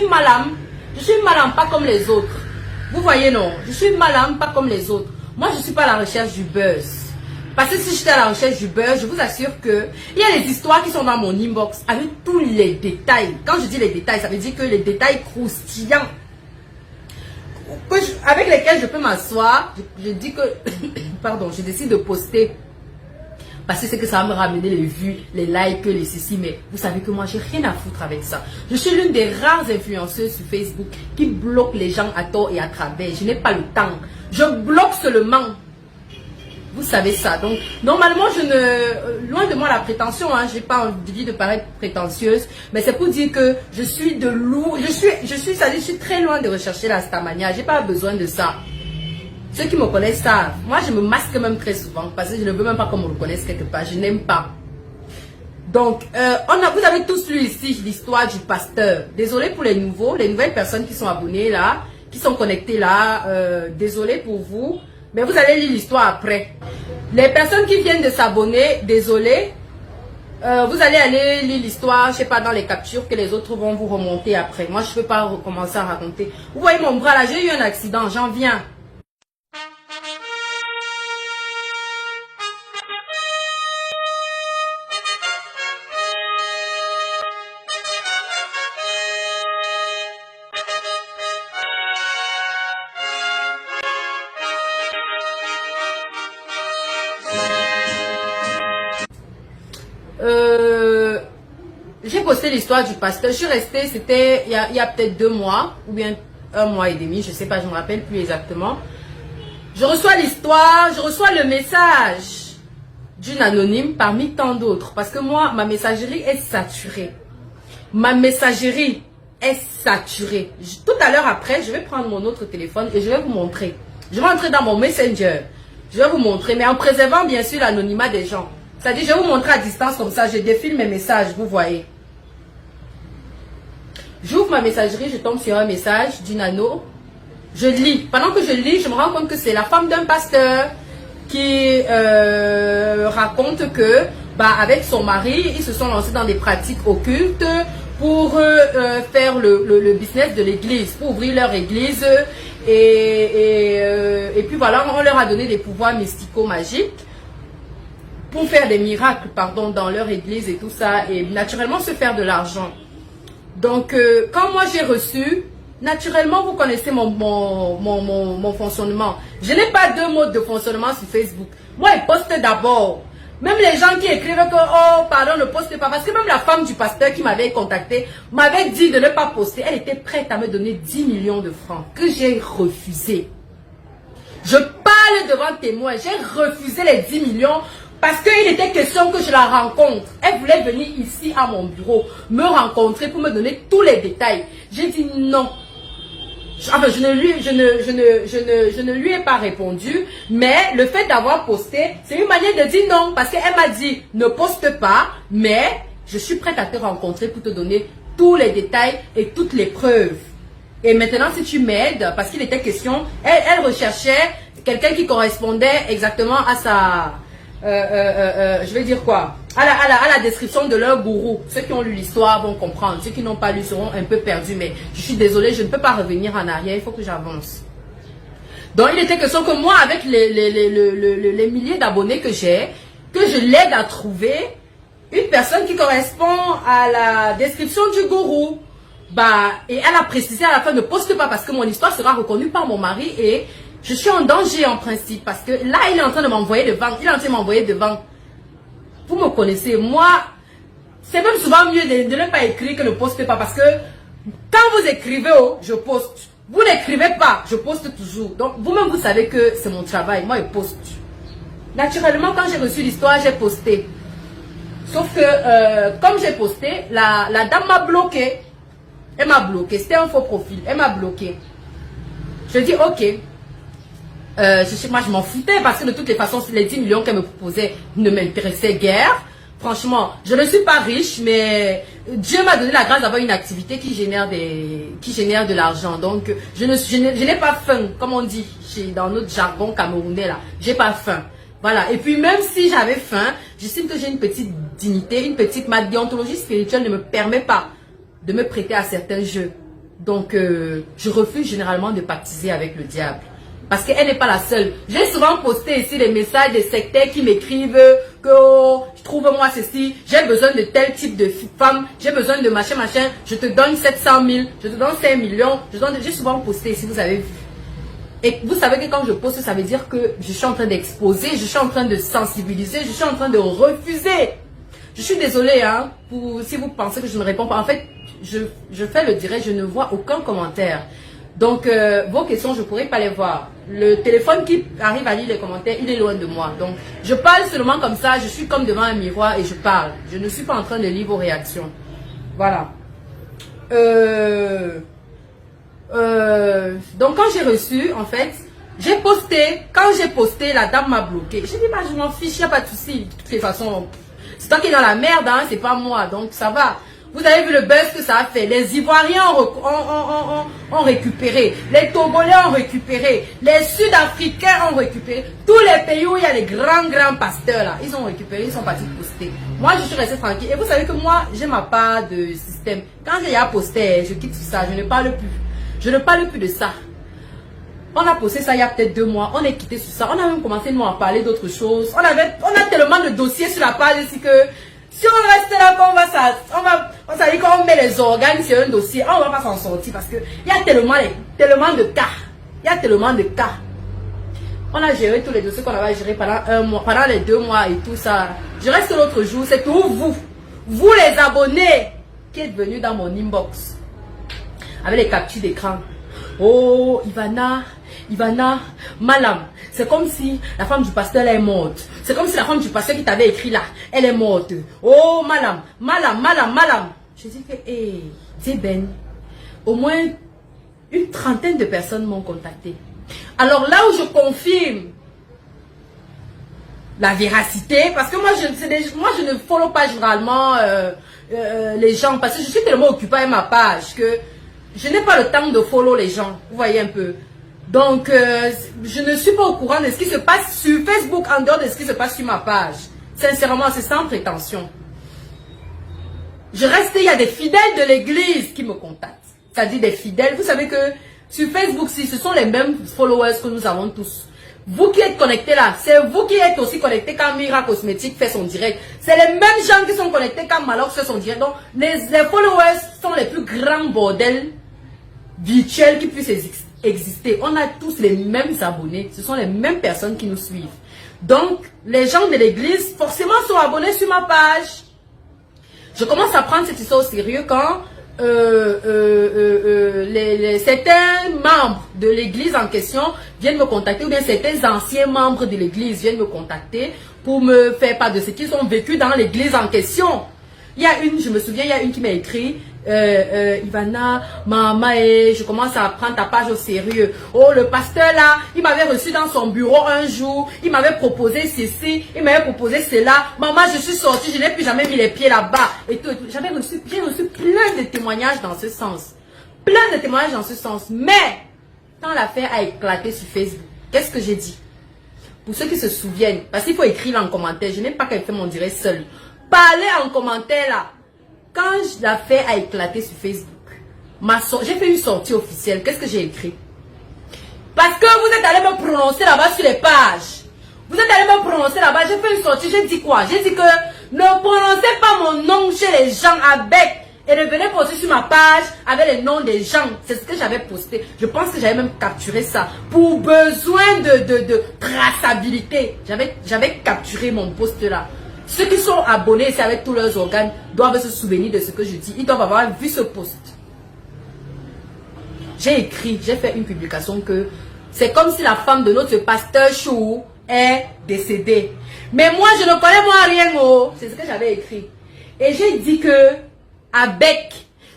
suis malade. Je suis malade, pas comme les autres. Vous voyez, non? Je suis malade, pas comme les autres. Moi, je ne suis pas à la recherche du buzz. Parce que si j'étais à la recherche du buzz, je vous assure que il y a des histoires qui sont dans mon inbox avec tous les détails. Quand je dis les détails, ça veut dire que les détails croustillants avec lesquels je peux m'asseoir, je dis que, pardon, je décide de poster. Parce que c'est que ça va me ramener les vues, les likes, les ceci. Mais vous savez que moi, j'ai rien à foutre avec ça. Je suis l'une des rares influenceuses sur Facebook qui bloque les gens à tort et à travers. Je n'ai pas le temps. Je bloque seulement. Vous savez ça. Donc, normalement, loin de moi la prétention, hein, j'ai pas envie de paraître prétentieuse, mais c'est pour dire que je suis de lourd. Je suis très loin de rechercher la starmania. J'ai pas besoin de ça. Ceux qui me connaissent savent. Moi, je me masque même très souvent parce que je ne veux même pas qu'on me reconnaisse quelque part. Je n'aime pas. Donc, vous avez tous lu ici l'histoire du pasteur. Désolé pour les nouveaux, les nouvelles personnes qui sont abonnées là, qui sont connectées là. Désolé pour vous, mais vous allez lire l'histoire après. Les personnes qui viennent de s'abonner, désolé. Vous allez aller lire l'histoire, je sais pas, dans les captures que les autres vont vous remonter après. Moi, je ne peux pas recommencer à raconter. Vous voyez mon bras là, j'ai eu un accident, j'en viens. J'ai posté l'histoire du pasteur. Je suis restée, c'était il y a peut-être 2 mois ou bien 1 mois et demi, je sais pas, je me rappelle plus exactement. Je reçois l'histoire, je reçois le message d'une anonyme parmi tant d'autres. Parce que moi, ma messagerie est saturée. Ma messagerie est saturée. Tout à l'heure après, je vais prendre mon autre téléphone et je vais vous montrer. Je vais entrer dans mon Messenger. Je vais vous montrer, mais en préservant bien sûr l'anonymat des gens. C'est-à-dire, je vais vous montrer à distance comme ça, je défile mes messages, vous voyez. J'ouvre ma messagerie, je tombe sur un message d'une ano. Je lis. Pendant que je lis, je me rends compte que c'est la femme d'un pasteur qui raconte que, avec son mari, ils se sont lancés dans des pratiques occultes pour faire le business de l'église, pour ouvrir leur église. Et puis voilà, on leur a donné des pouvoirs mystico-magiques pour faire des miracles, pardon, dans leur église et tout ça, et naturellement se faire de l'argent. Donc, quand moi j'ai reçu, naturellement, vous connaissez mon fonctionnement. Je n'ai pas 2 modes de fonctionnement sur Facebook. Moi, je poste d'abord. Même les gens qui écrivent que, oh, pardon, ne poste pas. Parce que même la femme du pasteur qui m'avait contacté m'avait dit de ne pas poster. Elle était prête à me donner 10 millions de francs que j'ai refusé. Je parle devant témoin. J'ai refusé les 10 millions parce qu'il était question que je la rencontre. Elle voulait venir ici à mon bureau, me rencontrer pour me donner tous les détails. J'ai dit non. Enfin, je ne lui ai pas répondu, mais le fait d'avoir posté, c'est une manière de dire non, parce qu'elle m'a dit ne poste pas, mais je suis prête à te rencontrer pour te donner tous les détails et toutes les preuves. Et maintenant, si tu m'aides, parce qu'il était question, elle recherchait quelqu'un qui correspondait exactement à sa, je vais dire quoi, à la description de leur gourou. Ceux qui ont lu l'histoire vont comprendre. Ceux qui n'ont pas lu seront un peu perdus. Mais je suis désolée, je ne peux pas revenir en arrière. Il faut que j'avance. Donc, il était question que moi, avec les milliers d'abonnés que j'ai, que je l'aide à trouver une personne qui correspond à la description du gourou. Et elle a précisé à la fin, ne poste pas parce que mon histoire sera reconnue par mon mari et je suis en danger en principe. Parce que là, il est en train de m'envoyer devant. Il est en train de m'envoyer devant. Vous me connaissez, moi, c'est même souvent mieux de ne pas écrire que ne poster pas. Parce que quand vous écrivez, je poste. Vous n'écrivez pas, je poste toujours. Donc, vous-même, vous savez que c'est mon travail. Moi, je poste. Naturellement, quand j'ai reçu l'histoire, j'ai posté. Sauf que, comme j'ai posté, la dame m'a bloqué. Elle m'a bloqué. C'était un faux profil. Elle m'a bloqué. Je dis, ok. Moi, je m'en foutais parce que de toutes les façons, les 10 millions qu'elle me proposait ne m'intéressaient guère. Franchement, je ne suis pas riche, mais Dieu m'a donné la grâce d'avoir une activité qui génère de l'argent. Donc, je n'ai pas faim, comme on dit dans notre jargon camerounais là. J'ai pas faim. Voilà. Et puis, même si j'avais faim, j'estime que j'ai une petite dignité, ma déontologie spirituelle ne me permet pas de me prêter à certains jeux. Donc, je refuse généralement de pactiser avec le diable. Parce qu'elle n'est pas la seule. J'ai souvent posté ici des messages des sectaires qui m'écrivent que oh, trouve-moi ceci, j'ai besoin de tel type de femme, j'ai besoin de machin, je te donne 700 000, je te donne 5 millions. J'ai souvent posté ici, vous avez vu. Et vous savez que quand je poste, ça veut dire que je suis en train d'exposer, je suis en train de sensibiliser, je suis en train de refuser. Je suis désolée hein, si vous pensez que je ne réponds pas. En fait, je fais le direct, je ne vois aucun commentaire. Donc, vos questions, je ne pourrais pas les voir. Le téléphone qui arrive à lire les commentaires, il est loin de moi. Donc, je parle seulement comme ça, je suis comme devant un miroir et je parle. Je ne suis pas en train de lire vos réactions. Voilà. Donc, quand j'ai reçu, en fait, j'ai posté. Quand j'ai posté, la dame m'a bloqué. J'ai dit, bah, je m'en fiche, il n'y a pas de souci. De toutes les façons, c'est toi qui es dans la merde, hein, c'est pas moi. Donc, ça va. Vous avez vu le buzz que ça a fait. Les Ivoiriens ont récupéré. Les Togolais ont récupéré. Les Sud-Africains ont récupéré. Tous les pays où il y a les grands pasteurs là, ils ont récupéré, ils sont partis poster. Moi, je suis restée tranquille. Et vous savez que moi, j'ai ma part de système. Quand j'ai à poster, je quitte tout ça. Je ne parle plus. Je ne parle plus de ça. On a posté ça il y a peut-être 2 mois. On est quitté sur ça. On a même commencé nous à parler d'autres choses. On a tellement de dossiers sur la page ici que si on reste là, on va dire qu'on met les organes sur un dossier, on ne va pas s'en sortir parce qu'il y a tellement de cas. Il y a tellement de cas. On a géré tous les dossiers qu'on avait gérés pendant 1 mois, pendant les 2 mois et tout ça. Je reste l'autre jour, c'est pour vous les abonnés qui êtes venus dans mon inbox avec les captures d'écran. Oh, Ivana, Malam, c'est comme si la femme du pasteur elle est morte. C'est comme si la femme du pasteur qui t'avait écrit là, elle est morte. Oh, Malam. Je dis que, hé, Ben, au moins une trentaine de personnes m'ont contacté. Alors là où je confirme la véracité, parce que moi je ne follow pas généralement les gens, parce que je suis tellement occupée avec ma page que je n'ai pas le temps de follow les gens, vous voyez un peu. Donc, je ne suis pas au courant de ce qui se passe sur Facebook en dehors de ce qui se passe sur ma page. Sincèrement, c'est sans prétention. Je reste, il y a des fidèles de l'église qui me contactent. C'est-à-dire des fidèles. Vous savez que sur Facebook, si ce sont les mêmes followers que nous avons tous. Vous qui êtes connectés là, c'est vous qui êtes aussi connectés quand Mira Cosmétique fait son direct. C'est les mêmes gens qui sont connectés quand Malox fait son direct. Donc, les followers sont les plus grands bordels virtuels qui puissent exister. On a tous les mêmes abonnés. Ce sont les mêmes personnes qui nous suivent. Donc, les gens de l'église, forcément, sont abonnés sur ma page. Je commence à prendre cette histoire au sérieux quand certains membres de l'église en question viennent me contacter, ou bien certains anciens membres de l'église viennent me contacter pour me faire part de ce qu'ils ont vécu dans l'église en question. Il y a une, je me souviens, il y a une qui m'a écrit, Ivana, maman, je commence à prendre ta page au sérieux. Oh, le pasteur là, il m'avait reçu dans son bureau un jour, il m'avait proposé ceci, il m'avait proposé cela. Maman, je suis sortie, je n'ai plus jamais mis les pieds là-bas. Et tout, j'ai reçu plein de témoignages dans ce sens. Plein de témoignages dans ce sens. Mais, quand l'affaire a éclaté sur Facebook, qu'est-ce que j'ai dit? Pour ceux qui se souviennent, parce qu'il faut écrire en commentaire, je n'aime pas qu'elle fait mon direct seul. Parlez en commentaire là. Quand l'affaire a éclaté sur Facebook, j'ai fait une sortie officielle. Qu'est-ce que j'ai écrit? Parce que vous êtes allé me prononcer là-bas sur les pages. Vous êtes allé me prononcer là-bas. J'ai fait une sortie. J'ai dit quoi? J'ai dit que ne prononcez pas mon nom chez les gens avec. Et ne venez poster sur ma page avec les noms des gens. C'est ce que j'avais posté. Je pense que j'avais même capturé ça. Pour besoin de traçabilité. J'avais capturé mon post là. Ceux qui sont abonnés, c'est avec tous leurs organes, doivent se souvenir de ce que je dis. Ils doivent avoir vu ce post. J'ai écrit, j'ai fait une publication que c'est comme si la femme de notre pasteur Chou est décédée. Mais moi, je ne connais moi rien. Oh. C'est ce que j'avais écrit. Et j'ai dit que, avec,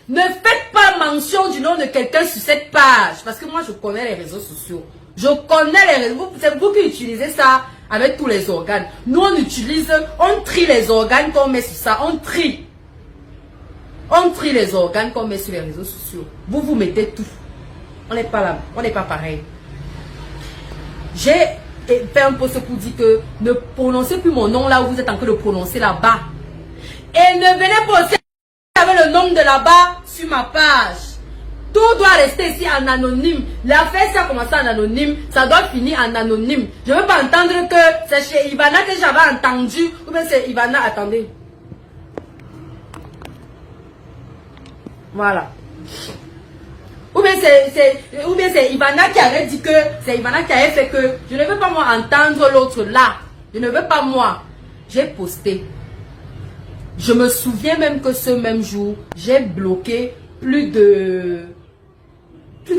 ne faites pas mention du nom de quelqu'un sur cette page. Parce que moi, je connais les réseaux sociaux. Je connais les réseaux. C'est vous qui utilisez ça avec tous les organes. Nous, on trie les organes qu'on met sur ça. On trie les organes qu'on met sur les réseaux sociaux. Vous mettez tout. On n'est pas là. On n'est pas pareil. J'ai fait un post pour dire que ne prononcez plus mon nom là où vous êtes en train de prononcer là-bas. Et ne venez poster avec le nom de là-bas sur ma page. Tout doit rester ici en anonyme. L'affaire, ça a commencé en anonyme, ça doit finir en anonyme. Je ne veux pas entendre que c'est chez Ivana que j'avais entendu. Ou bien c'est Ivana, attendez. Voilà. Ou bien c'est Ivana qui avait dit que c'est Ivana qui avait fait que je ne veux pas moi entendre l'autre là. Je ne veux pas moi. J'ai posté. Je me souviens même que ce même jour, j'ai bloqué plus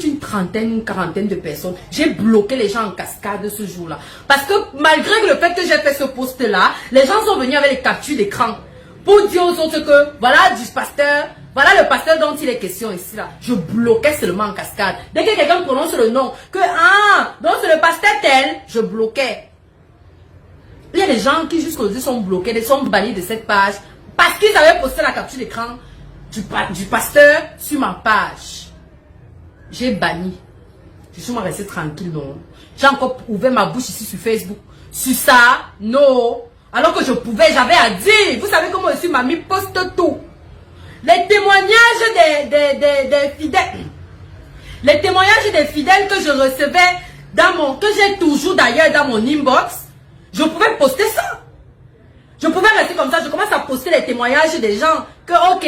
d'une trentaine, une quarantaine de personnes. J'ai bloqué les gens en cascade ce jour-là. Parce que malgré le fait que j'ai fait ce post-là, les gens sont venus avec les captures d'écran pour dire aux autres que voilà du pasteur, voilà le pasteur dont il est question ici là. Je bloquais seulement en cascade. Dès que quelqu'un prononce le nom, que donc c'est le pasteur tel, je bloquais. Il y a des gens qui jusqu'aujourd'hui sont bloqués, ils sont bannis de cette page parce qu'ils avaient posté la capture d'écran du pasteur sur ma page. J'ai banni. Je suis resté tranquille, non. J'ai encore ouvert ma bouche ici sur Facebook. Sur ça, non. Alors que je pouvais, j'avais à dire. Vous savez comment aussi mamie poste tout. Les témoignages des fidèles. Les témoignages des fidèles que je recevais que j'ai toujours d'ailleurs dans mon inbox. Je pouvais poster ça. Je pouvais rester comme ça. Je commence à poster les témoignages des gens. Que ok,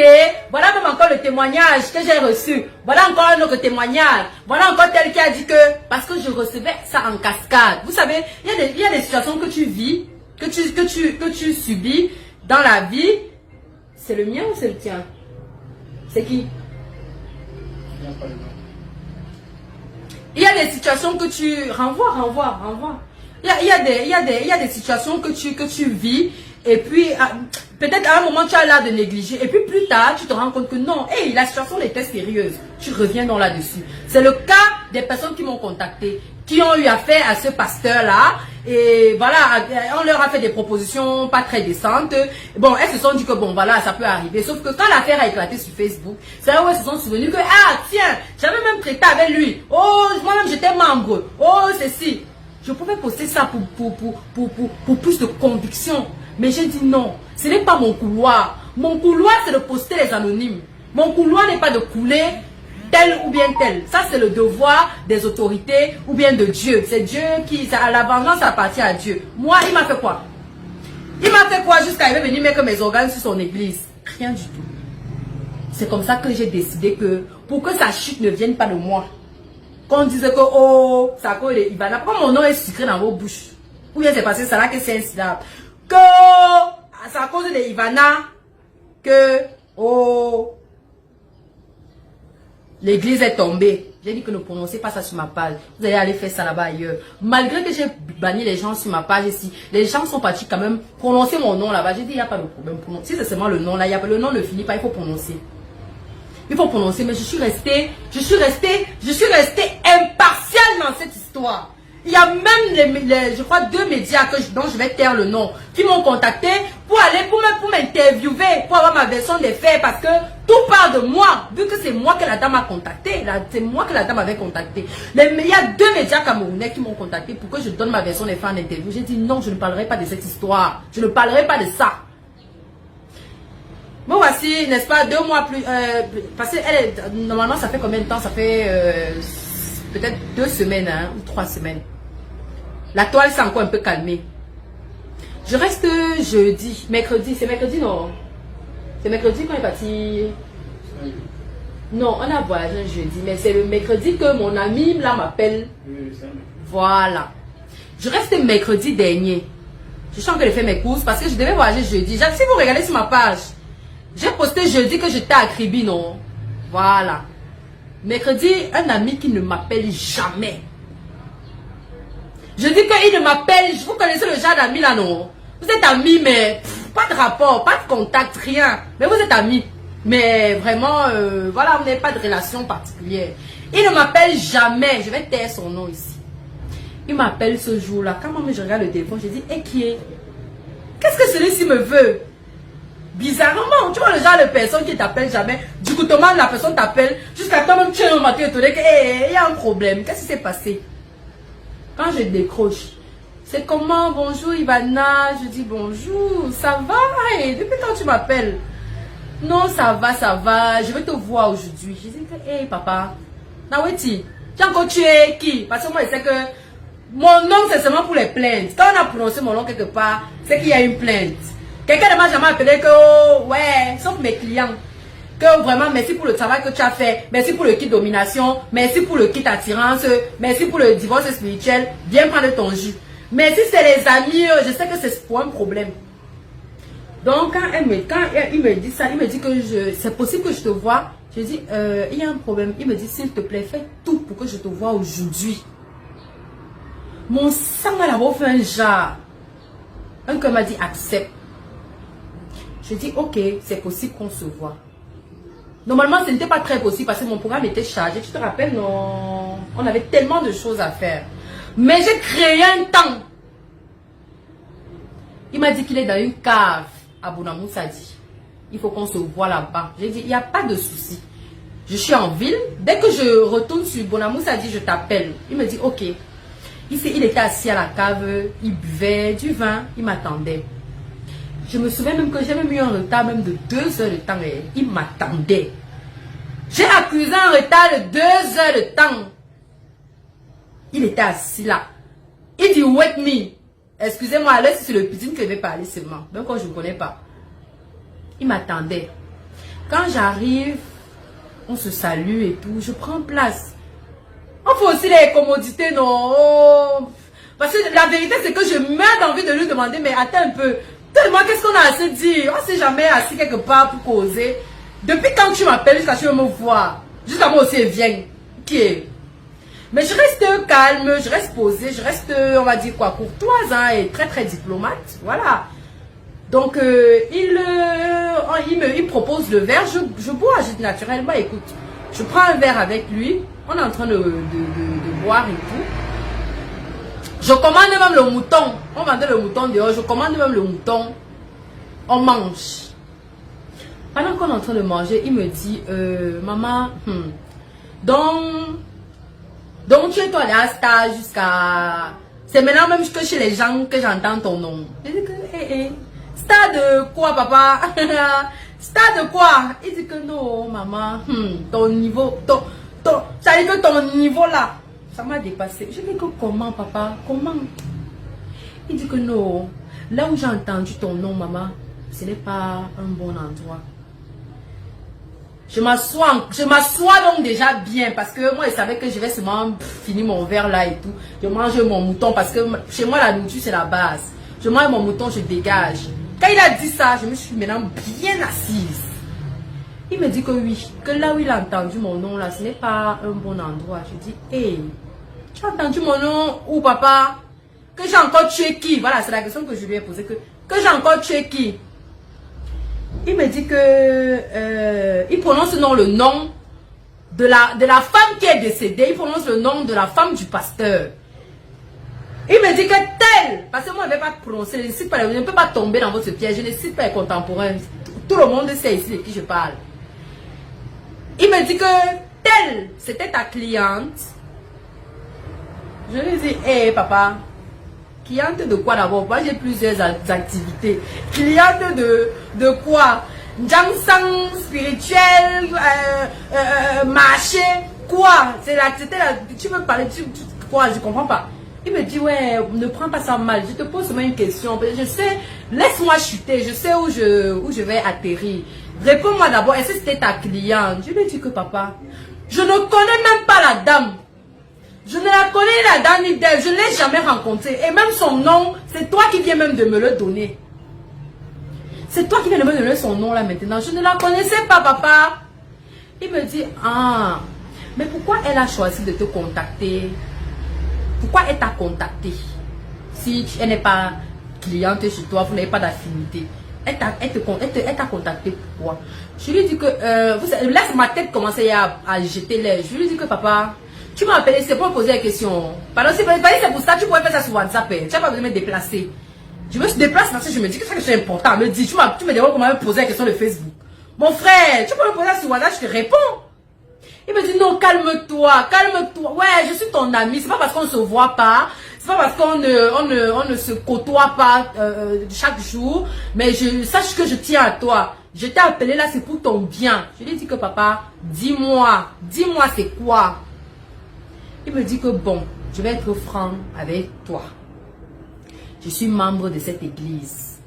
voilà même encore le témoignage que j'ai reçu. Voilà encore un autre témoignage. Voilà encore tel qui a dit que... Parce que je recevais ça en cascade. Vous savez, il y a des situations que tu vis, que tu subis dans la vie. C'est le mien ou c'est le tien? C'est qui? Il y a des situations que tu... Renvoie. Il y a des situations que tu vis. Et puis, peut-être à un moment, tu as l'air de négliger. Et puis plus tard, tu te rends compte que non, hey, la situation était sérieuse. Tu reviens donc là-dessus. C'est le cas des personnes qui m'ont contacté, qui ont eu affaire à ce pasteur-là. Et voilà, on leur a fait des propositions pas très décentes. Bon, elles se sont dit que bon, voilà, ça peut arriver. Sauf que quand l'affaire a éclaté sur Facebook, c'est là où elles se sont souvenues que, ah, tiens, j'avais même traité avec lui. Oh, moi-même, j'étais membre. Oh, ceci. Je pouvais poster ça pour plus de conviction. Mais j'ai dit non, ce n'est pas mon couloir. Mon couloir, c'est de poster les anonymes. Mon couloir n'est pas de couler tel ou bien tel. Ça, c'est le devoir des autorités ou bien de Dieu. C'est Dieu qui... La vengeance appartient à Dieu. Moi, il m'a fait quoi? Il m'a fait quoi jusqu'à venir mettre mes organes sur son église? Rien du tout. C'est comme ça que j'ai décidé que pour que sa chute ne vienne pas de moi, qu'on disait que oh, ça cause de Ivana. Pourquoi mon nom est sucré dans vos bouches? Ou bien c'est passé ça là que c'est incident. Que c'est à cause de Ivana que oh, l'église est tombée. J'ai dit que ne prononcez pas ça sur ma page. Vous allez aller faire ça là-bas ailleurs. Malgré que j'ai banni les gens sur ma page ici, les gens sont partis quand même prononcer mon nom là-bas. J'ai dit il n'y a pas de problème. Si c'est seulement le nom là, le nom ne finit pas, il faut prononcer. Il faut prononcer, mais je suis restée impartiale dans cette histoire. Il y a même, je crois, 2 médias dont je vais taire le nom, qui m'ont contacté pour m'interviewer, pour avoir ma version des faits, parce que tout part de moi, vu que c'est moi que la dame a contacté, c'est moi que la dame avait contacté. Il y a 2 médias camerounais qui m'ont contacté pour que je donne ma version des faits en interview. J'ai dit non, je ne parlerai pas de cette histoire, je ne parlerai pas de ça. Bon, voici, n'est-ce pas, 2 mois plus... parce que normalement, ça fait combien de temps? Ça fait peut-être 2 semaines hein, ou 3 semaines. La toile s'est encore un peu calmée. Je reste jeudi, mercredi. C'est mercredi, non? C'est mercredi qu'on est parti... Non, on a voyagé un jeudi, mais c'est le mercredi que mon ami là m'appelle. Voilà. Je reste mercredi dernier. Je suis en train de faire mes courses parce que je devais voyager jeudi. Si vous regardez sur ma page... J'ai posté jeudi que j'étais à Kribi, non? Voilà. Mercredi, un ami qui ne m'appelle jamais. Je dis qu'il ne m'appelle. Vous connaissez le genre d'ami là, non? Vous êtes amis, mais pas de rapport, pas de contact, rien. Mais vous êtes amis. Mais vraiment, voilà, vous n'avez pas de relation particulière. Il ne m'appelle jamais. Je vais taire son nom ici. Il m'appelle ce jour-là. Quand même, je regarde le téléphone, je dis, et qui est? Qu'est-ce que celui-ci me veut? Bizarrement, tu vois le genre de personne qui t'appelle jamais. Du coup, Thomas, la personne t'appelle jusqu'à toi-même, tu es au matin étonné qu'il y a un problème. Qu'est-ce qui s'est passé? Quand je décroche, c'est comment? Bonjour Ivana. Je dis bonjour, ça va? Et depuis quand tu m'appelles? Non, ça va, je vais te voir aujourd'hui. Je dis que, hey papa, Naweti, tu as encore tué qui? Parce que moi, je sais que mon nom, c'est seulement pour les plaintes. Quand on a prononcé mon nom quelque part, c'est qu'il y a une plainte. Quelqu'un ne m'a jamais appelé que, oh, ouais, sauf mes clients. Que vraiment, merci pour le travail que tu as fait. Merci pour le kit domination. Merci pour le kit attirance. Merci pour le divorce spirituel. Viens prendre ton jus. Mais si c'est les amis, je sais que c'est pour un problème. Donc, quand il me dit ça, il me dit que c'est possible que je te vois. Je dis, il y a un problème. Il me dit, s'il te plaît, fais tout pour que je te vois aujourd'hui. Mon sang a d'abord fait un genre. Un cœur m'a dit, accepte. Je dis, ok, c'est possible qu'on se voit. Normalement, ce n'était pas très possible parce que mon programme était chargé. Tu te rappelles, non? On avait tellement de choses à faire. Mais j'ai créé un temps. Il m'a dit qu'il est dans une cave à Bonamoussadi. Il faut qu'on se voit là-bas. J'ai dit, il n'y a pas de souci. Je suis en ville. Dès que je retourne sur Bonamoussadi, je t'appelle. Il me dit, ok. Il était assis à la cave. Il buvait du vin. Il m'attendait. Je me souviens même que j'ai même eu un retard même de 2 heures de temps. Il m'attendait. J'ai accusé un retard de 2 heures de temps. Il était assis là. Il dit, wake me. Excusez-moi, là, c'est le petit que je vais parler seulement. Même quand je ne connais pas. Il m'attendait. Quand j'arrive, on se salue et tout. Je prends place. On fait aussi les commodités, non? Parce que la vérité, c'est que je meurs d'envie de lui demander, mais attends un peu. Dis-moi, qu'est-ce qu'on a à se dire? On s'est jamais assis quelque part pour causer. Depuis quand tu m'appelles jusqu'à ce que tu veux me voir? Jusqu'à moi aussi, elle vient. Qui est? Mais je reste calme, je reste posée, je reste, on va dire quoi, courtoise, hein, et très très diplomate. Voilà. Donc, il me propose le verre, je bois. Je dis naturellement, écoute, je prends un verre avec lui. On est en train de boire et tout. Je commande même le mouton. On vendait le mouton dehors. Je commande même le mouton. On mange. Pendant qu'on est en train de manger, il me dit, maman, donc tu es toi allé à Star jusqu'à... C'est maintenant même que chez les gens que j'entends ton nom. Je dis que, Star de quoi, papa? Star de quoi? Il dit que non, maman, ton niveau, ça veut dire que ton niveau là, ça m'a dépassé. Je dis que comment, papa? Comment? Il dit que non, là où j'ai entendu ton nom, maman, ce n'est pas un bon endroit. Je m'assois donc déjà bien parce que moi je savais que je vais seulement finir mon verre là et tout. Je mange mon mouton parce que chez moi la nourriture c'est la base. Je mange mon mouton, je dégage. Quand il a dit ça, je me suis maintenant bien assise. Il me dit que oui, que là où il a entendu mon nom là, ce n'est pas un bon endroit. Je dis, hey, tu as entendu mon nom où papa? Que j'ai encore tué qui? Voilà, c'est la question que je lui ai posée. Que j'ai encore tué qui? Il me dit que il prononce le nom de la femme qui est décédée. Il prononce le nom de la femme du pasteur. Il me dit que tel, parce que moi je ne vais pas prononcer, je ne peux pas tomber dans votre piège. Je ne cite pas les contemporains. Tout le monde sait ici de qui je parle. Il me dit que tel, c'était ta cliente. Je lui dis, hé papa, cliente de quoi d'abord? Moi j'ai plusieurs activités. Cliente de quoi? Jangsang spirituel, marché, quoi? C'était la, tu veux parler, quoi? Je comprends pas. Il me dit, ouais, ne prends pas ça mal. Je te pose seulement une question. Je sais, laisse-moi chuter. Je sais où je vais atterrir. Réponds-moi d'abord, est-ce que c'était ta cliente? Je lui ai dit que papa, je ne connais même pas la dame. Je ne la connais la dame ni d'elle. Je ne l'ai jamais rencontrée. Et même son nom, c'est toi qui viens même de me le donner. C'est toi qui viens de me donner son nom là maintenant. Je ne la connaissais pas, papa. Il me dit, ah, mais pourquoi elle a choisi de te contacter? Pourquoi elle t'a contacté? Si elle n'est pas cliente chez toi, vous n'avez pas d'affinité. Elle t'a contacté pourquoi? Je lui dis que, laisse ma tête commencer à jeter l'air. Je lui dis que papa, tu m'as appelé, c'est pour me poser la question. Pardon, c'est pour ça, tu pourrais faire ça sur WhatsApp. Tu n'as pas besoin de me déplacer. Je me suis déplacée parce que je me dis que c'est important. Me dis, tu me demandes comment me poser la question de Facebook. Mon frère, tu peux me poser ça sur WhatsApp, je te réponds. Il me dit non, calme-toi, calme-toi. Ouais, je suis ton ami. C'est pas parce qu'on ne se voit pas. C'est pas parce qu'on ne se côtoie pas chaque jour. Mais sache que je tiens à toi. je t'ai appelé là, c'est pour ton bien. Je lui ai dit que papa, dis-moi c'est quoi? Il me dit que bon, je vais être franc avec toi. Je suis membre de cette église.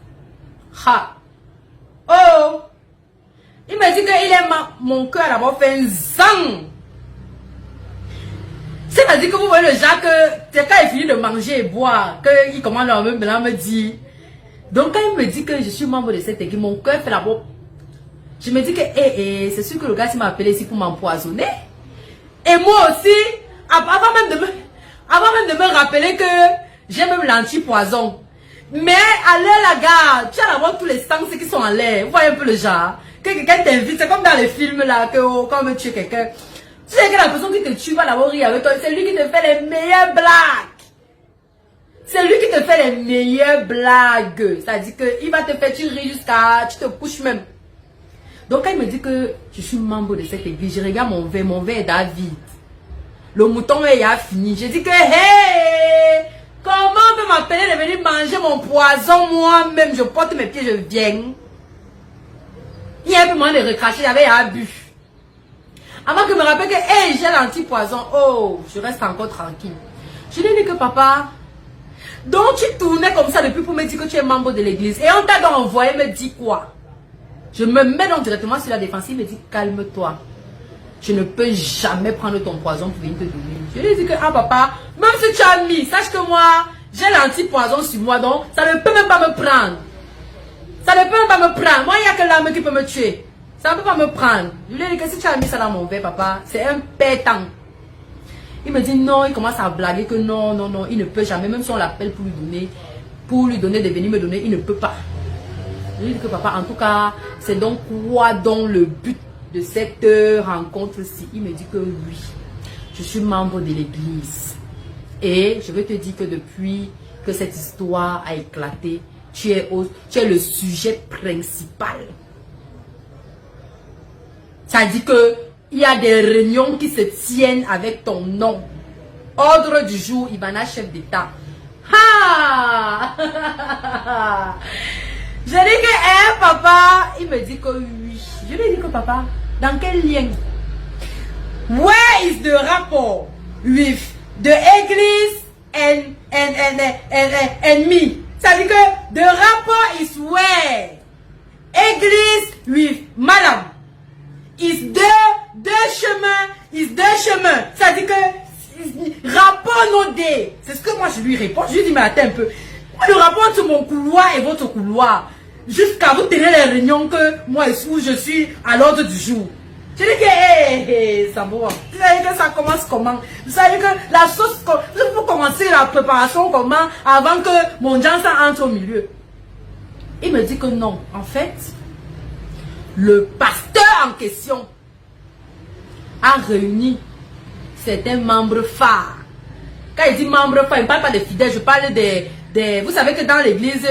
Ha! Oh! Il me dit que mon cœur a d'abord fait un zang. C'est-à-dire que vous voyez le genre que c'est quand il finit de manger et boire, qu'il commence à me dire. Donc quand il me dit que je suis membre de cette église, mon cœur fait d'abord. Je me dis que c'est sûr que le gars m'a appelé ici pour m'empoisonner. Et moi aussi, avant même de me rappeler que j'ai même l'anti-poison. Mais à l'air la gare, tu as d'abord tous les sens qui sont en l'air. Vous voyez un peu le genre. Que quelqu'un t'invite, c'est comme dans les films là, quand on veut tuer quelqu'un. Tu sais que la personne qui te tue va d'abord rire avec toi. C'est lui qui te fait les meilleures blagues. C'est lui qui te fait les meilleures blagues. C'est-à-dire qu'il va te faire tu rire jusqu'à... Tu te couches même. Donc quand il me dit que je suis membre de cette église, je regarde mon verre est David. Le mouton il a fini. Je dis que hey, comment on peut m'appeler de venir manger mon poison moi-même? Je porte mes pieds, je viens. Il y a un peu moins de recracher, j'avais un bu. Avant que je me rappelle que hey, j'ai l'anti-poison. Oh, je reste encore tranquille. Je lui ai dit que papa, donc tu tournais comme ça depuis pour me dire que tu es membre de l'église. Et on t'a donc envoyé me dire quoi? Je me mets donc directement sur la défensive et me dis calme-toi. Je ne peux jamais prendre ton poison pour venir te donner. Je lui ai dit que ah papa, même si tu as mis, sache que moi, j'ai l'anti-poison sur moi, donc ça ne peut même pas me prendre. Ça ne peut même pas me prendre. Moi, il n'y a que l'âme qui peut me tuer. Ça ne peut pas me prendre. Je lui ai dit que si tu as mis ça dans mon verre, papa, c'est un pétant. Il me dit non, il commence à blaguer que non, il ne peut jamais, même si on l'appelle pour lui donner de venir me donner, il ne peut pas. Je lui ai dit que papa, en tout cas, c'est donc quoi donc le but de cette rencontre-ci? Il me dit que oui, je suis membre de l'église. Et je veux te dire que depuis que cette histoire a éclaté, tu es le sujet principal. Ça dit que il y a des réunions qui se tiennent avec ton nom. Ordre du jour, Ivana, chef d'État. Ha! Je dis que, papa, il me dit que oui. Je lui ai dit que papa, dans quel lien? Where is the rapport with the église and me? Ça dit que the rapport is where église with madame is deux chemins. Ça dit que rapport non des. C'est ce que moi je lui réponds. Je lui dis mais attends un peu. Le rapport entre mon couloir et votre couloir, jusqu'à vous tenir les réunions que moi où je suis à l'ordre du jour. Je dis que ça va. Vous savez que ça commence comment? Vous savez que la sauce, il faut commencer la préparation comment avant que mon Jean entre au milieu. Il me dit que non. En fait, le pasteur en question a réuni certains membres phares. Quand il dit membres phares, il ne parle pas des fidèles, je parle des... Vous savez que dans l'église,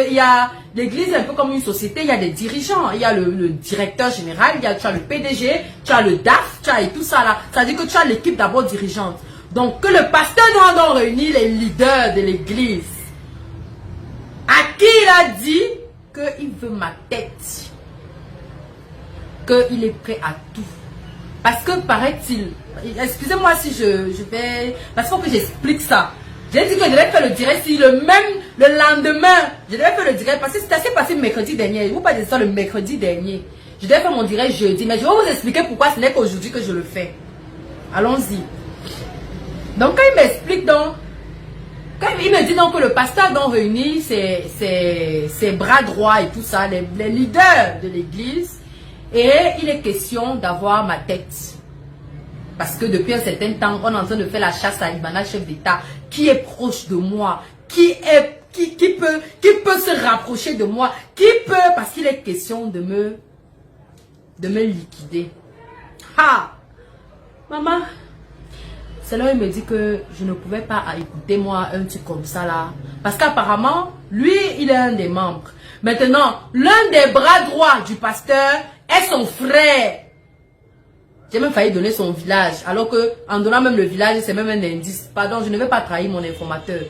l'église est un peu comme une société, il y a des dirigeants, il y a le directeur général, tu as le PDG, tu as le DAF, tu as et tout ça là. Ça veut dire que tu as l'équipe d'abord dirigeante. Donc que le pasteur doit donc réunir les leaders de l'église. À qui il a dit qu'il veut ma tête. Qu'il est prêt à tout. Parce que paraît-il, excusez-moi si je vais, parce qu'il faut que j'explique ça. J'ai dit que je devais faire le direct si le lendemain, je devais faire le direct parce que c'est assez passé mercredi dernier. Je vous parle de ça le mercredi dernier. Je devais faire mon direct jeudi, mais je vais vous expliquer pourquoi ce n'est qu'aujourd'hui que je le fais. Allons-y. Donc quand il m'explique donc, quand il me dit donc que le pasteur donc réunit ses bras droits et tout ça, les leaders de l'église, et il est question d'avoir ma tête. Parce que depuis un certain temps, on est en train de faire la chasse à Ivana, chef d'État, qui est proche de moi, qui peut se rapprocher de moi, parce qu'il est question de me liquider. Ha! Maman, c'est là où il me dit que je ne pouvais pas écouter moi un truc comme ça là. Parce qu'apparemment, lui, il est un des membres. Maintenant, l'un des bras droits du pasteur est son frère. J'ai même failli donner son village, alors que en donnant même le village, c'est même un indice. Pardon, je ne vais pas trahir mon informateur.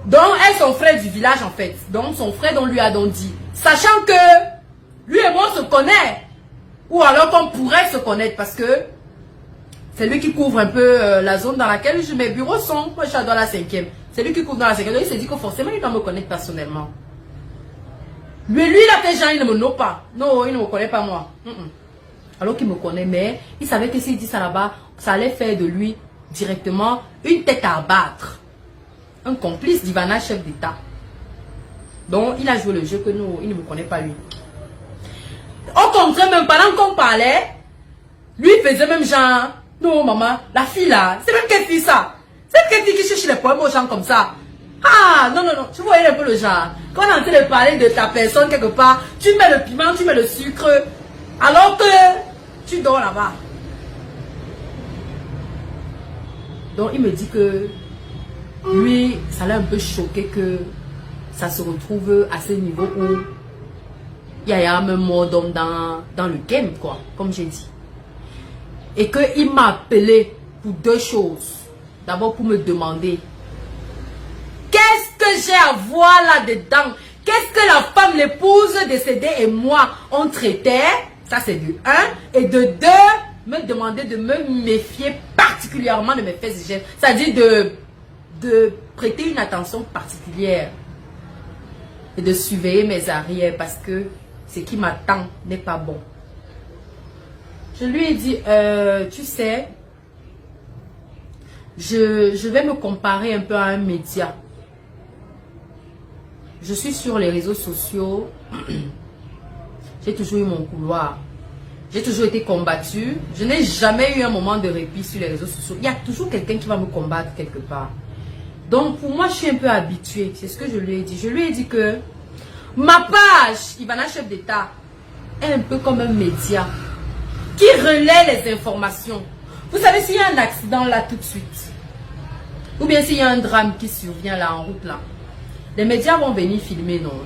Donc, elle est son frère du village en fait. Donc, son frère donc lui a donc dit, sachant que lui et moi on se connaît. Ou alors qu'on pourrait se connaître parce que c'est lui qui couvre un peu la zone dans laquelle mes bureaux sont. Moi, je suis dans la 5e. C'est lui qui couvre dans la 5e. Donc, il s'est dit que forcément, il doit me connaître personnellement. Lui, il a fait genre, il ne me nomme pas. Non, il ne me connaît pas moi. Alors qu'il me connaît, mais il savait que s'il dit ça là-bas, ça allait faire de lui directement une tête à abattre. Un complice d'Ivana, chef d'État. Donc, il a joué le jeu que nous, il ne me connaît pas lui. Au contraire, même pendant qu'on parlait, lui il faisait même genre, non maman, la fille là, c'est même quelle fille ça? C'est quelle fille qui cherche les poèmes aux gens comme ça? Ah, non, tu voyais un peu le genre. Quand on est en train de parler de ta personne quelque part, tu mets le piment, tu mets le sucre, alors que tu dors là-bas. Donc il me dit que lui, ça l'a un peu choqué que ça se retrouve à ce niveau où il y a un mot d'homme dans le game, quoi, comme j'ai dit. Et qu'il m'a appelé pour deux choses. D'abord pour me demander qu'est-ce que j'ai à voir là-dedans? Qu'est-ce que la femme, l'épouse décédée et moi on traitait? Ça c'est de un. Et de deux, me demander de me méfier particulièrement de mes faits et gestes. C'est-à-dire de prêter une attention particulière. Et de surveiller mes arrières parce que ce qui m'attend n'est pas bon. Je lui ai dit, tu sais, je vais me comparer un peu à un média. Je suis sur les réseaux sociaux. J'ai toujours eu mon couloir. J'ai toujours été combattue. Je n'ai jamais eu un moment de répit sur les réseaux sociaux. Il y a toujours quelqu'un qui va me combattre quelque part. Donc pour moi, je suis un peu habituée. C'est ce que je lui ai dit. Je lui ai dit que ma page, Ivana chef d'État, est un peu comme un média qui relaie les informations. Vous savez, s'il y a un accident là tout de suite, ou bien s'il y a un drame qui survient là en route là, les médias vont venir filmer, non?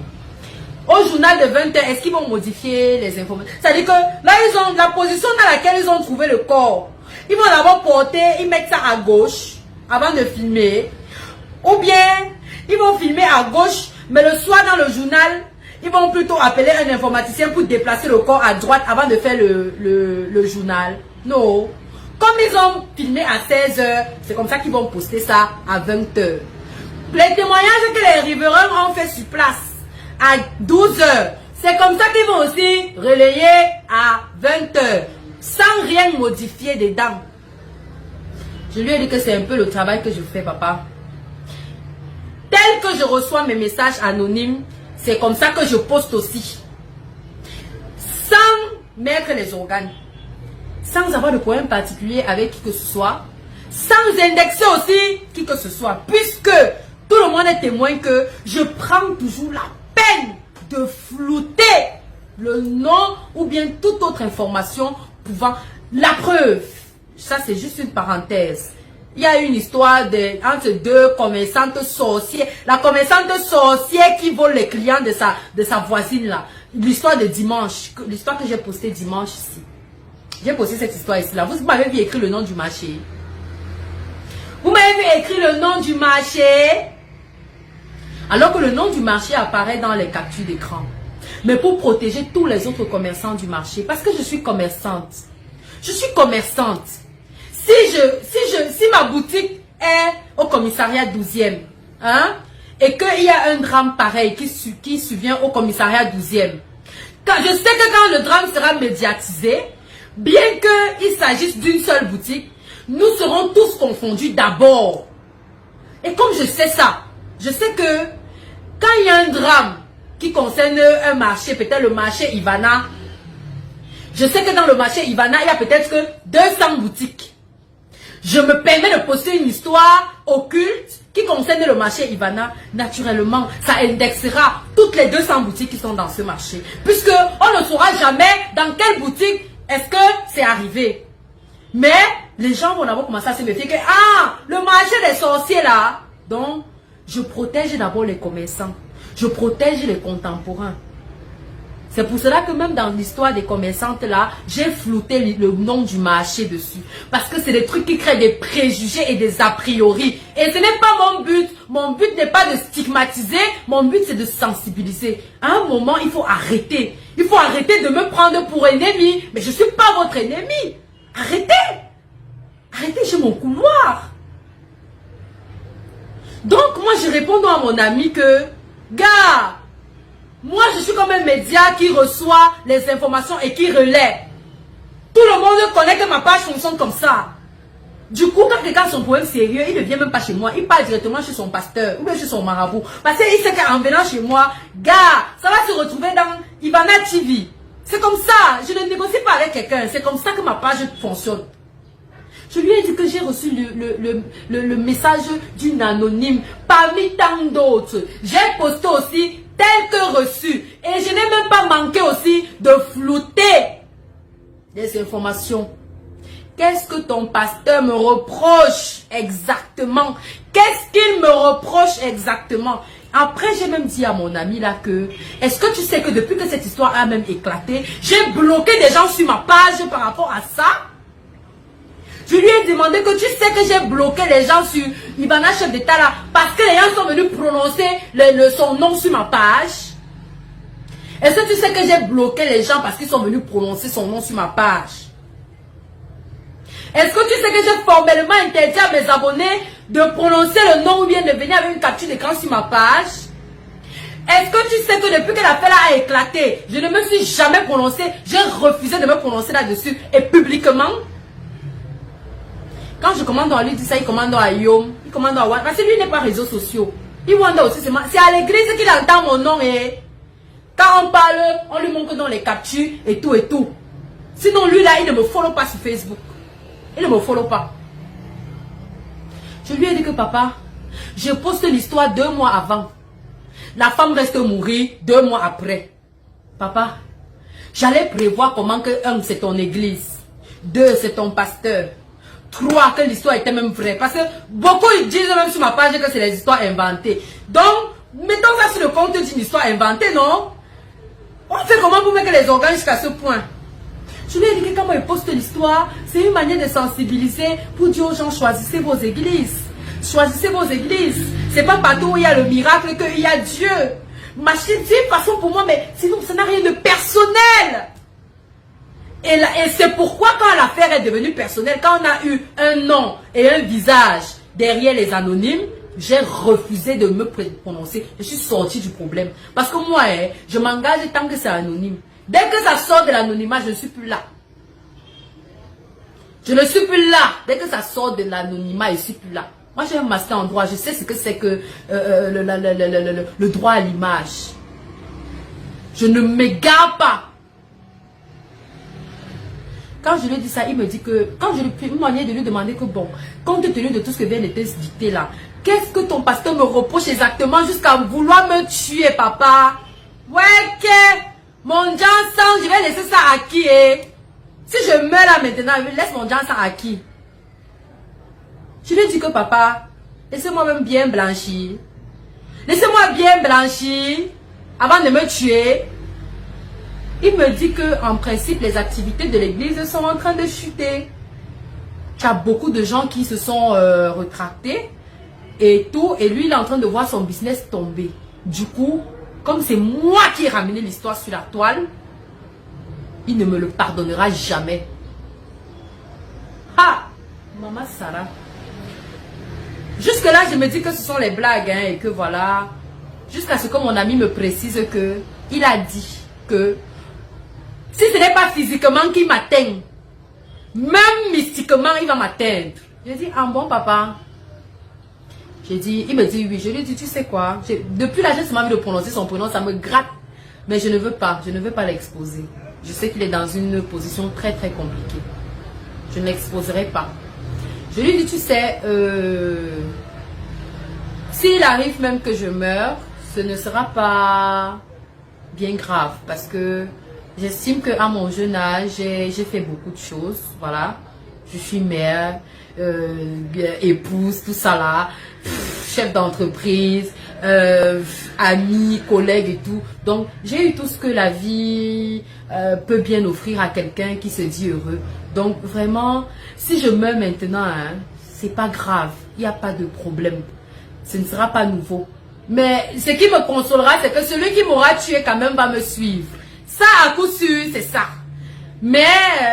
Au journal de 20 h, est-ce qu'ils vont modifier les informations? C'est-à-dire que là, ils ont la position dans laquelle ils ont trouvé le corps. Ils vont d'abord porter, ils mettent ça à gauche avant de filmer. Ou bien, ils vont filmer à gauche, mais le soir dans le journal, ils vont plutôt appeler un informaticien pour déplacer le corps à droite avant de faire le journal. Non. Comme ils ont filmé à 16 h, c'est comme ça qu'ils vont poster ça à 20 h. Les témoignages que les riverains ont fait sur place à 12 h, c'est comme ça qu'ils vont aussi relayer à 20 h, sans rien modifier dedans. Je lui ai dit que c'est un peu le travail que je fais, papa. Tel que je reçois mes messages anonymes, c'est comme ça que je poste aussi. Sans mettre les organes. Sans avoir de problème particulier avec qui que ce soit. Sans indexer aussi qui que ce soit. Puisque tout le monde est témoin que je prends toujours la peine de flouter le nom ou bien toute autre information pouvant... La preuve, ça c'est juste une parenthèse. Il y a une histoire entre deux commerçantes sorcières. La commerçante sorcière qui vole les clients de sa voisine là. L'histoire de dimanche. L'histoire que j'ai postée dimanche ici. J'ai posté cette histoire ici là. Vous m'avez vu écrire le nom du marché. Vous m'avez vu écrire le nom du marché. Alors que le nom du marché apparaît dans les captures d'écran. Mais pour protéger tous les autres commerçants du marché. Parce que je suis commerçante. Je suis commerçante. Si ma boutique est au commissariat 12e, hein, et qu'il y a un drame pareil qui survient au commissariat 12e, je sais que quand le drame sera médiatisé, bien qu'il s'agisse d'une seule boutique, nous serons tous confondus d'abord. Et comme je sais ça, je sais que quand il y a un drame qui concerne un marché, peut-être le marché Ivana, je sais que dans le marché Ivana, il y a peut-être que 200 boutiques. Je me permets de poster une histoire occulte qui concerne le marché Ivana. Naturellement, ça indexera toutes les 200 boutiques qui sont dans ce marché. Puisque on ne saura jamais dans quelle boutique est-ce que c'est arrivé. Mais les gens vont d'abord commencer à se méfier que le marché des sorciers là. Donc, je protège d'abord les commerçants. Je protège les contemporains. C'est pour cela que même dans l'histoire des commerçantes là, j'ai flouté le nom du marché dessus. Parce que c'est des trucs qui créent des préjugés et des a priori. Et ce n'est pas mon but. Mon but n'est pas de stigmatiser. Mon but c'est de sensibiliser. À un moment, il faut arrêter. Il faut arrêter de me prendre pour ennemi. Mais je ne suis pas votre ennemi. Arrêtez. Arrêtez chez mon couloir. Donc, moi, je réponds à mon ami que, gars, moi, je suis comme un média qui reçoit les informations et qui relaie. Tout le monde connaît que ma page fonctionne comme ça. Du coup, quand quelqu'un a son problème sérieux, il ne vient même pas chez moi. Il part directement chez son pasteur ou bien chez son marabout. Parce qu'il sait qu'en venant chez moi, gars, ça va se retrouver dans Ivana TV. C'est comme ça. Je ne négocie pas avec quelqu'un. C'est comme ça que ma page fonctionne. Je lui ai dit que j'ai reçu le message d'une anonyme parmi tant d'autres. J'ai posté aussi tel que reçu. Et je n'ai même pas manqué aussi de flouter des informations. Qu'est-ce que ton pasteur me reproche exactement? Qu'est-ce qu'il me reproche exactement? Après, j'ai même dit à mon ami là que, est-ce que tu sais que depuis que cette histoire a même éclaté, j'ai bloqué des gens sur ma page par rapport à ça? Je lui ai demandé que tu sais que j'ai bloqué les gens sur Ivana chef d'État là, parce que les gens sont venus prononcer son nom sur ma page. Est-ce que tu sais que j'ai bloqué les gens parce qu'ils sont venus prononcer son nom sur ma page? Est-ce que tu sais que j'ai formellement interdit à mes abonnés de prononcer le nom ou bien de venir avec une capture d'écran sur ma page? Est-ce que tu sais que depuis que l'affaire a éclaté, je ne me suis jamais prononcé, j'ai refusé de me prononcer là-dessus et publiquement? Quand je commande à lui, dit ça, il commande à Yom, il commande à One, parce que lui n'est pas réseaux sociaux. Il wanda aussi, c'est à l'église qu'il entend mon nom et quand on parle, on lui montre dans les captures et tout et tout. Sinon lui là, il ne me follow pas sur Facebook. Il ne me follow pas. Je lui ai dit que papa, je poste l'histoire 2 mois avant. La femme reste mourir 2 mois après. Papa, j'allais prévoir comment que 1, c'est ton église. 2, c'est ton pasteur. 3, que l'histoire était même vraie. Parce que beaucoup ils disent même sur ma page que c'est les histoires inventées. Donc, mettons ça sur le compte d'une histoire inventée, non? On fait comment pour mettre les organes jusqu'à ce point? Je lui ai dit que quand il poste l'histoire, c'est une manière de sensibiliser pour dire aux gens, choisissez vos églises. Choisissez vos églises. C'est pas partout où il y a le miracle qu'il y a Dieu. C'est une façon pour moi, mais sinon ça n'a rien de personnel. Et c'est pourquoi quand l'affaire est devenue personnelle, quand on a eu un nom et un visage derrière les anonymes, j'ai refusé de me prononcer. Je suis sortie du problème. Parce que moi, je m'engage tant que c'est anonyme. Dès que ça sort de l'anonymat, je ne suis plus là. Je ne suis plus là. Dès que ça sort de l'anonymat, je ne suis plus là. Moi, j'ai un master en droit. Je sais ce que c'est que le droit à l'image. Je ne m'égare pas. Quand je lui ai dit ça, il me dit que, quand je lui ai pris une manière de lui demander que bon, compte tenu de tout ce que vient d'être dicté là, qu'est-ce que ton pasteur me reproche exactement jusqu'à vouloir me tuer, papa? Ouais, que mon Johnson, je vais laisser ça à qui, Si je meurs là maintenant, je laisse mon Johnson à qui? Je lui ai dit que papa, laissez-moi même bien blanchir. Laissez-moi bien blanchir avant de me tuer. Il me dit que en principe, les activités de l'église sont en train de chuter. Il y a beaucoup de gens qui se sont retractés et tout. Et lui, il est en train de voir son business tomber. Du coup, comme c'est moi qui ai ramené l'histoire sur la toile, il ne me le pardonnera jamais. Ah, Maman Sarah. Jusque-là, je me dis que ce sont les blagues et que voilà. Jusqu'à ce que mon ami me précise que il a dit que si ce n'est pas physiquement qu'il m'atteint, même mystiquement, il va m'atteindre. J'ai dit, ah bon papa? J'ai dit, il me dit oui. Je lui ai dit, tu sais quoi? Depuis là, j'ai seulement envie de prononcer son prénom, ça me gratte. Mais je ne veux pas l'exposer. Je sais qu'il est dans une position très très compliquée. Je ne l'exposerai pas. Je lui ai dit, tu sais, s'il arrive même que je meure, ce ne sera pas bien grave. Parce que j'estime qu'à mon jeune âge, j'ai fait beaucoup de choses. Voilà. Je suis mère, épouse, tout ça là. Chef d'entreprise, amis, collègues et tout. Donc, j'ai eu tout ce que la vie peut bien offrir à quelqu'un qui se dit heureux. Donc, vraiment, si je meurs maintenant, c'est pas grave. Il n'y a pas de problème. Ce ne sera pas nouveau. Mais ce qui me consolera, c'est que celui qui m'aura tué quand même va me suivre. Ça, à coup sûr, c'est ça. Mais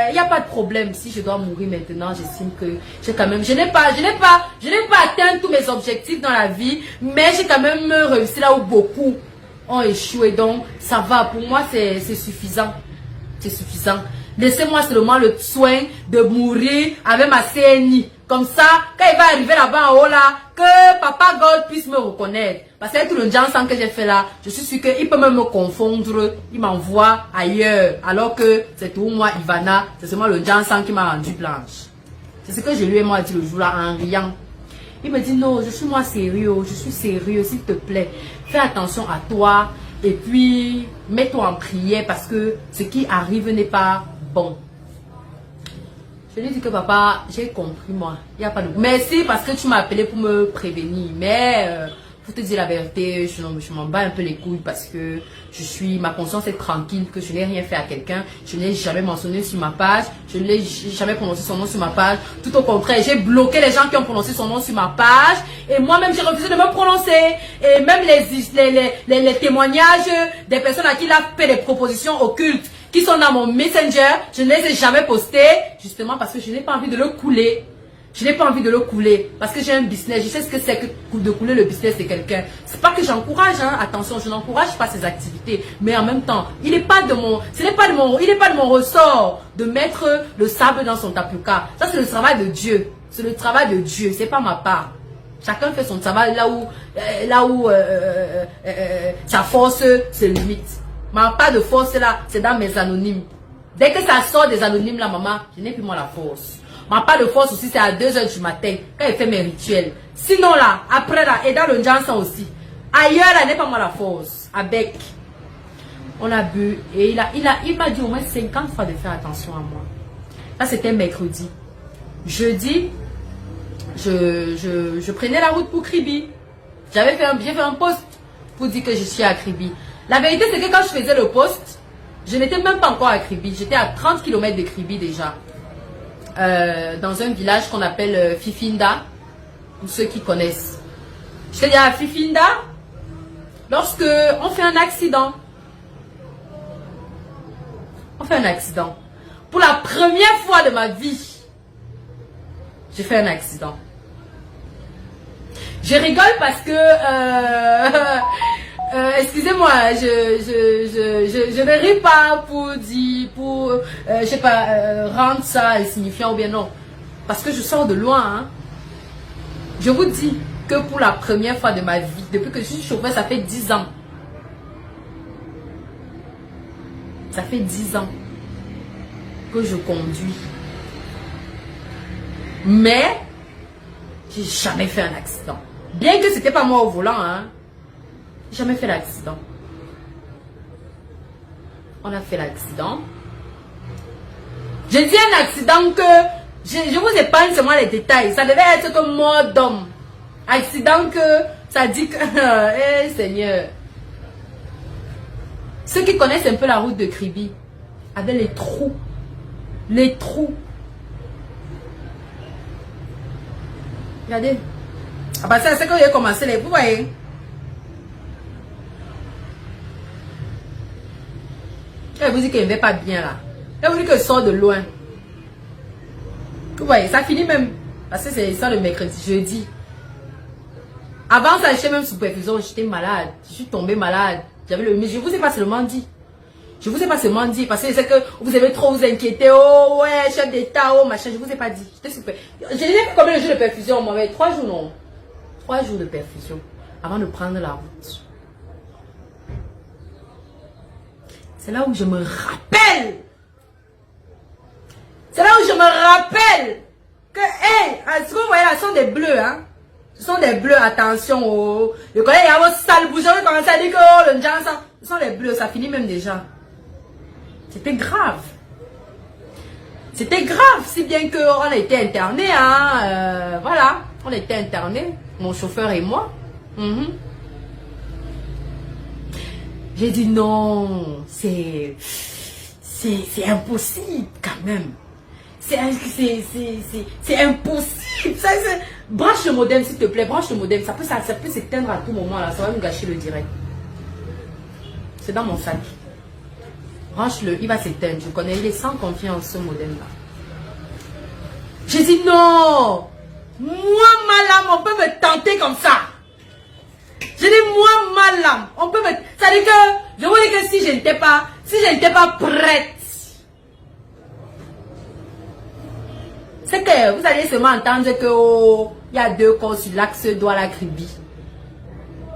il n'y a pas de problème. Si je dois mourir maintenant, j'estime que j'ai quand même, je n'ai pas atteint tous mes objectifs dans la vie, mais j'ai quand même réussi là où beaucoup ont échoué. Donc, ça va. Pour moi, c'est suffisant. C'est suffisant. Laissez-moi seulement le soin de mourir avec ma CNI. Comme ça, quand il va arriver là-bas en haut là, que Papa God puisse me reconnaître. Parce que tout le dansant que j'ai fait là, je suis sûr qu'il peut même me confondre. Il m'envoie ailleurs. Alors que c'est tout moi, Ivana, c'est seulement le dansant qui m'a rendu blanche. C'est ce que je lui ai moi dit le jour là en riant. Il me dit non, je suis moi sérieux, je suis sérieux, s'il te plaît. Fais attention à toi et puis mets-toi en prière parce que ce qui arrive n'est pas bon. Je lui dis que papa, j'ai compris moi. Il n'y a pas de... Merci parce que tu m'as appelé pour me prévenir. Mais pour te dire la vérité, je m'en bats un peu les couilles parce que ma conscience est tranquille, que je n'ai rien fait à quelqu'un. Je n'ai jamais mentionné sur ma page. Je n'ai jamais prononcé son nom sur ma page. Tout au contraire, j'ai bloqué les gens qui ont prononcé son nom sur ma page. Et moi-même, j'ai refusé de me prononcer. Et même les témoignages des personnes à qui il a fait des propositions occultes qui sont dans mon Messenger, je ne les ai jamais postés, justement parce que je n'ai pas envie de le couler. Je n'ai pas envie de le couler, parce que j'ai un business, je sais ce que c'est que de couler le business de quelqu'un. C'est pas que j'encourage, hein, attention, je n'encourage pas ces activités, mais en même temps, il n'est pas de mon ressort de mettre le sable dans son tapioca. Ça, c'est le travail de Dieu. C'est le travail de Dieu, c'est pas ma part. Chacun fait son travail là où sa force se limite. Ma part de force là, c'est dans mes anonymes. Dès que ça sort des anonymes là, maman, je n'ai plus moi la force. Ma part de force aussi, c'est à 2 h du matin, quand il fait mes rituels. Sinon là, après là, et dans le Jansan aussi. Ailleurs là, n'est pas moi la force. Avec, on a bu, et il m'a dit au moins 50 fois de faire attention à moi. Ça, c'était mercredi. Jeudi, je prenais la route pour Kribi. J'ai fait un post pour dire que je suis à Kribi. La vérité, c'est que quand je faisais le post, je n'étais même pas encore à Kribi. J'étais à 30 km de Kribi déjà. Dans un village qu'on appelle Fifinda, pour ceux qui connaissent. J'étais à Fifinda lorsque on fait un accident. On fait un accident. Pour la première fois de ma vie, j'ai fait un accident. Je rigole parce que... excusez-moi, je ne ris pas pour dire, je sais pas, rendre ça insignifiant ou bien non. Parce que je sors de loin. Hein. Je vous dis que pour la première fois de ma vie, depuis que je suis chauffeur, ça fait 10 ans. Ça fait 10 ans que je conduis. Mais, j'ai jamais fait un accident. Bien que c'était pas moi au volant, hein. Jamais fait l'accident. On a fait l'accident. Je dis un accident que je vous épargne seulement les détails. Ça devait être comme mort d'homme. Accident que ça dit que eh Seigneur. Ceux qui connaissent un peu la route de Kribi, avec les trous. Les trous. Regardez. Ah bah ça c'est quand j'ai commencé les. Vous voyez. Elle vous dit qu'elle ne va pas bien là. Elle vous dit que je sors de loin. Vous voyez, ça finit même. Parce que c'est ça le mercredi, jeudi. Avant ça, j'étais même sous perfusion. J'étais malade. Je suis tombée malade. Mais je vous ai pas seulement dit. Je vous ai pas seulement dit. Parce que c'est que vous avez trop vous inquiéter. Oh ouais, chef d'état, oh machin. Je vous ai pas dit. J'étais super. J'ai dit combien de jours de perfusion? Moi, 3 jours non. 3 jours de perfusion. Avant de prendre la route. C'est là où je me rappelle. C'est là où je me rappelle que, hey, ce que vous voyez là, ce sont des bleus, hein. Ce sont des bleus, attention. Oh. Le collègue, il y a vos sales bouchons, il commence à dire que, oh, le Jansan. Ce sont des bleus, ça finit même déjà. C'était grave. C'était grave, si bien qu'on a été internés, hein. Voilà, on a été internés, mon chauffeur et moi. J'ai dit non, c'est impossible quand même. C'est impossible. Ça, branche le modem s'il te plaît, branche le modem. Ça peut s'éteindre à tout moment là, ça va me gâcher le direct. C'est dans mon sac. Branche-le, il va s'éteindre. Je connais, il est sans confiance, ce modem-là. J'ai dit non. Moi, ma lame, on peut me tenter comme ça. J'ai dit moi, ma lame, on peut me... Ça veut dire que, je vous dis que si je n'étais pas prête, c'est que vous allez seulement entendre que oh, il y a 2 corps sur l'axe Douala-Kribi.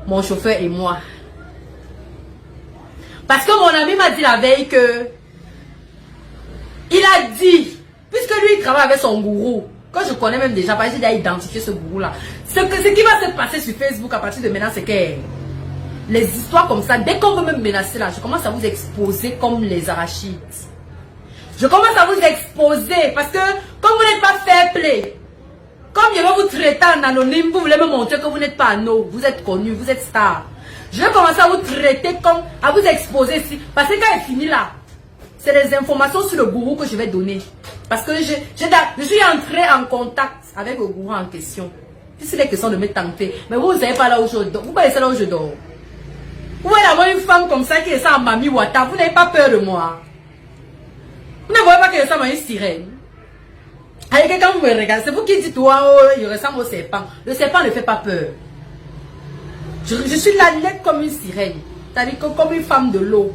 Mon chauffeur et moi. Parce que mon ami m'a dit la veille que il a dit, puisque lui il travaille avec son gourou, que je connais même déjà, parce que j'ai déjà identifié ce gourou-là. Ce qui va se passer sur Facebook à partir de maintenant, c'est que les histoires comme ça, dès qu'on veut me menacer là, je commence à vous exposer comme les arachides. Je commence à vous exposer parce que comme vous n'êtes pas fair play, comme je vais vous traiter en anonyme, vous voulez me montrer que vous n'êtes pas anneau, vous êtes connu, vous êtes star. Je vais commencer à vous traiter comme, à vous exposer ici. Parce que quand il finit là, c'est les informations sur le gourou que je vais donner. Parce que je suis entré en contact avec le gourou en question. Puis c'est les questions de me tenter. Mais vous ne savez pas là où je dors. Vous connaissez là où je dors. Vous voyez avoir une femme comme ça qui est ça en Mami Wata. Vous n'avez pas peur de moi. Vous ne voyez pas qu'elle ressemble à une sirène. Avec quelqu'un vous me regardez, c'est vous qui dites, oh, il ressemble au serpent. Le serpent ne fait pas peur. Je suis là nette comme une sirène. C'est-à-dire comme une femme de l'eau.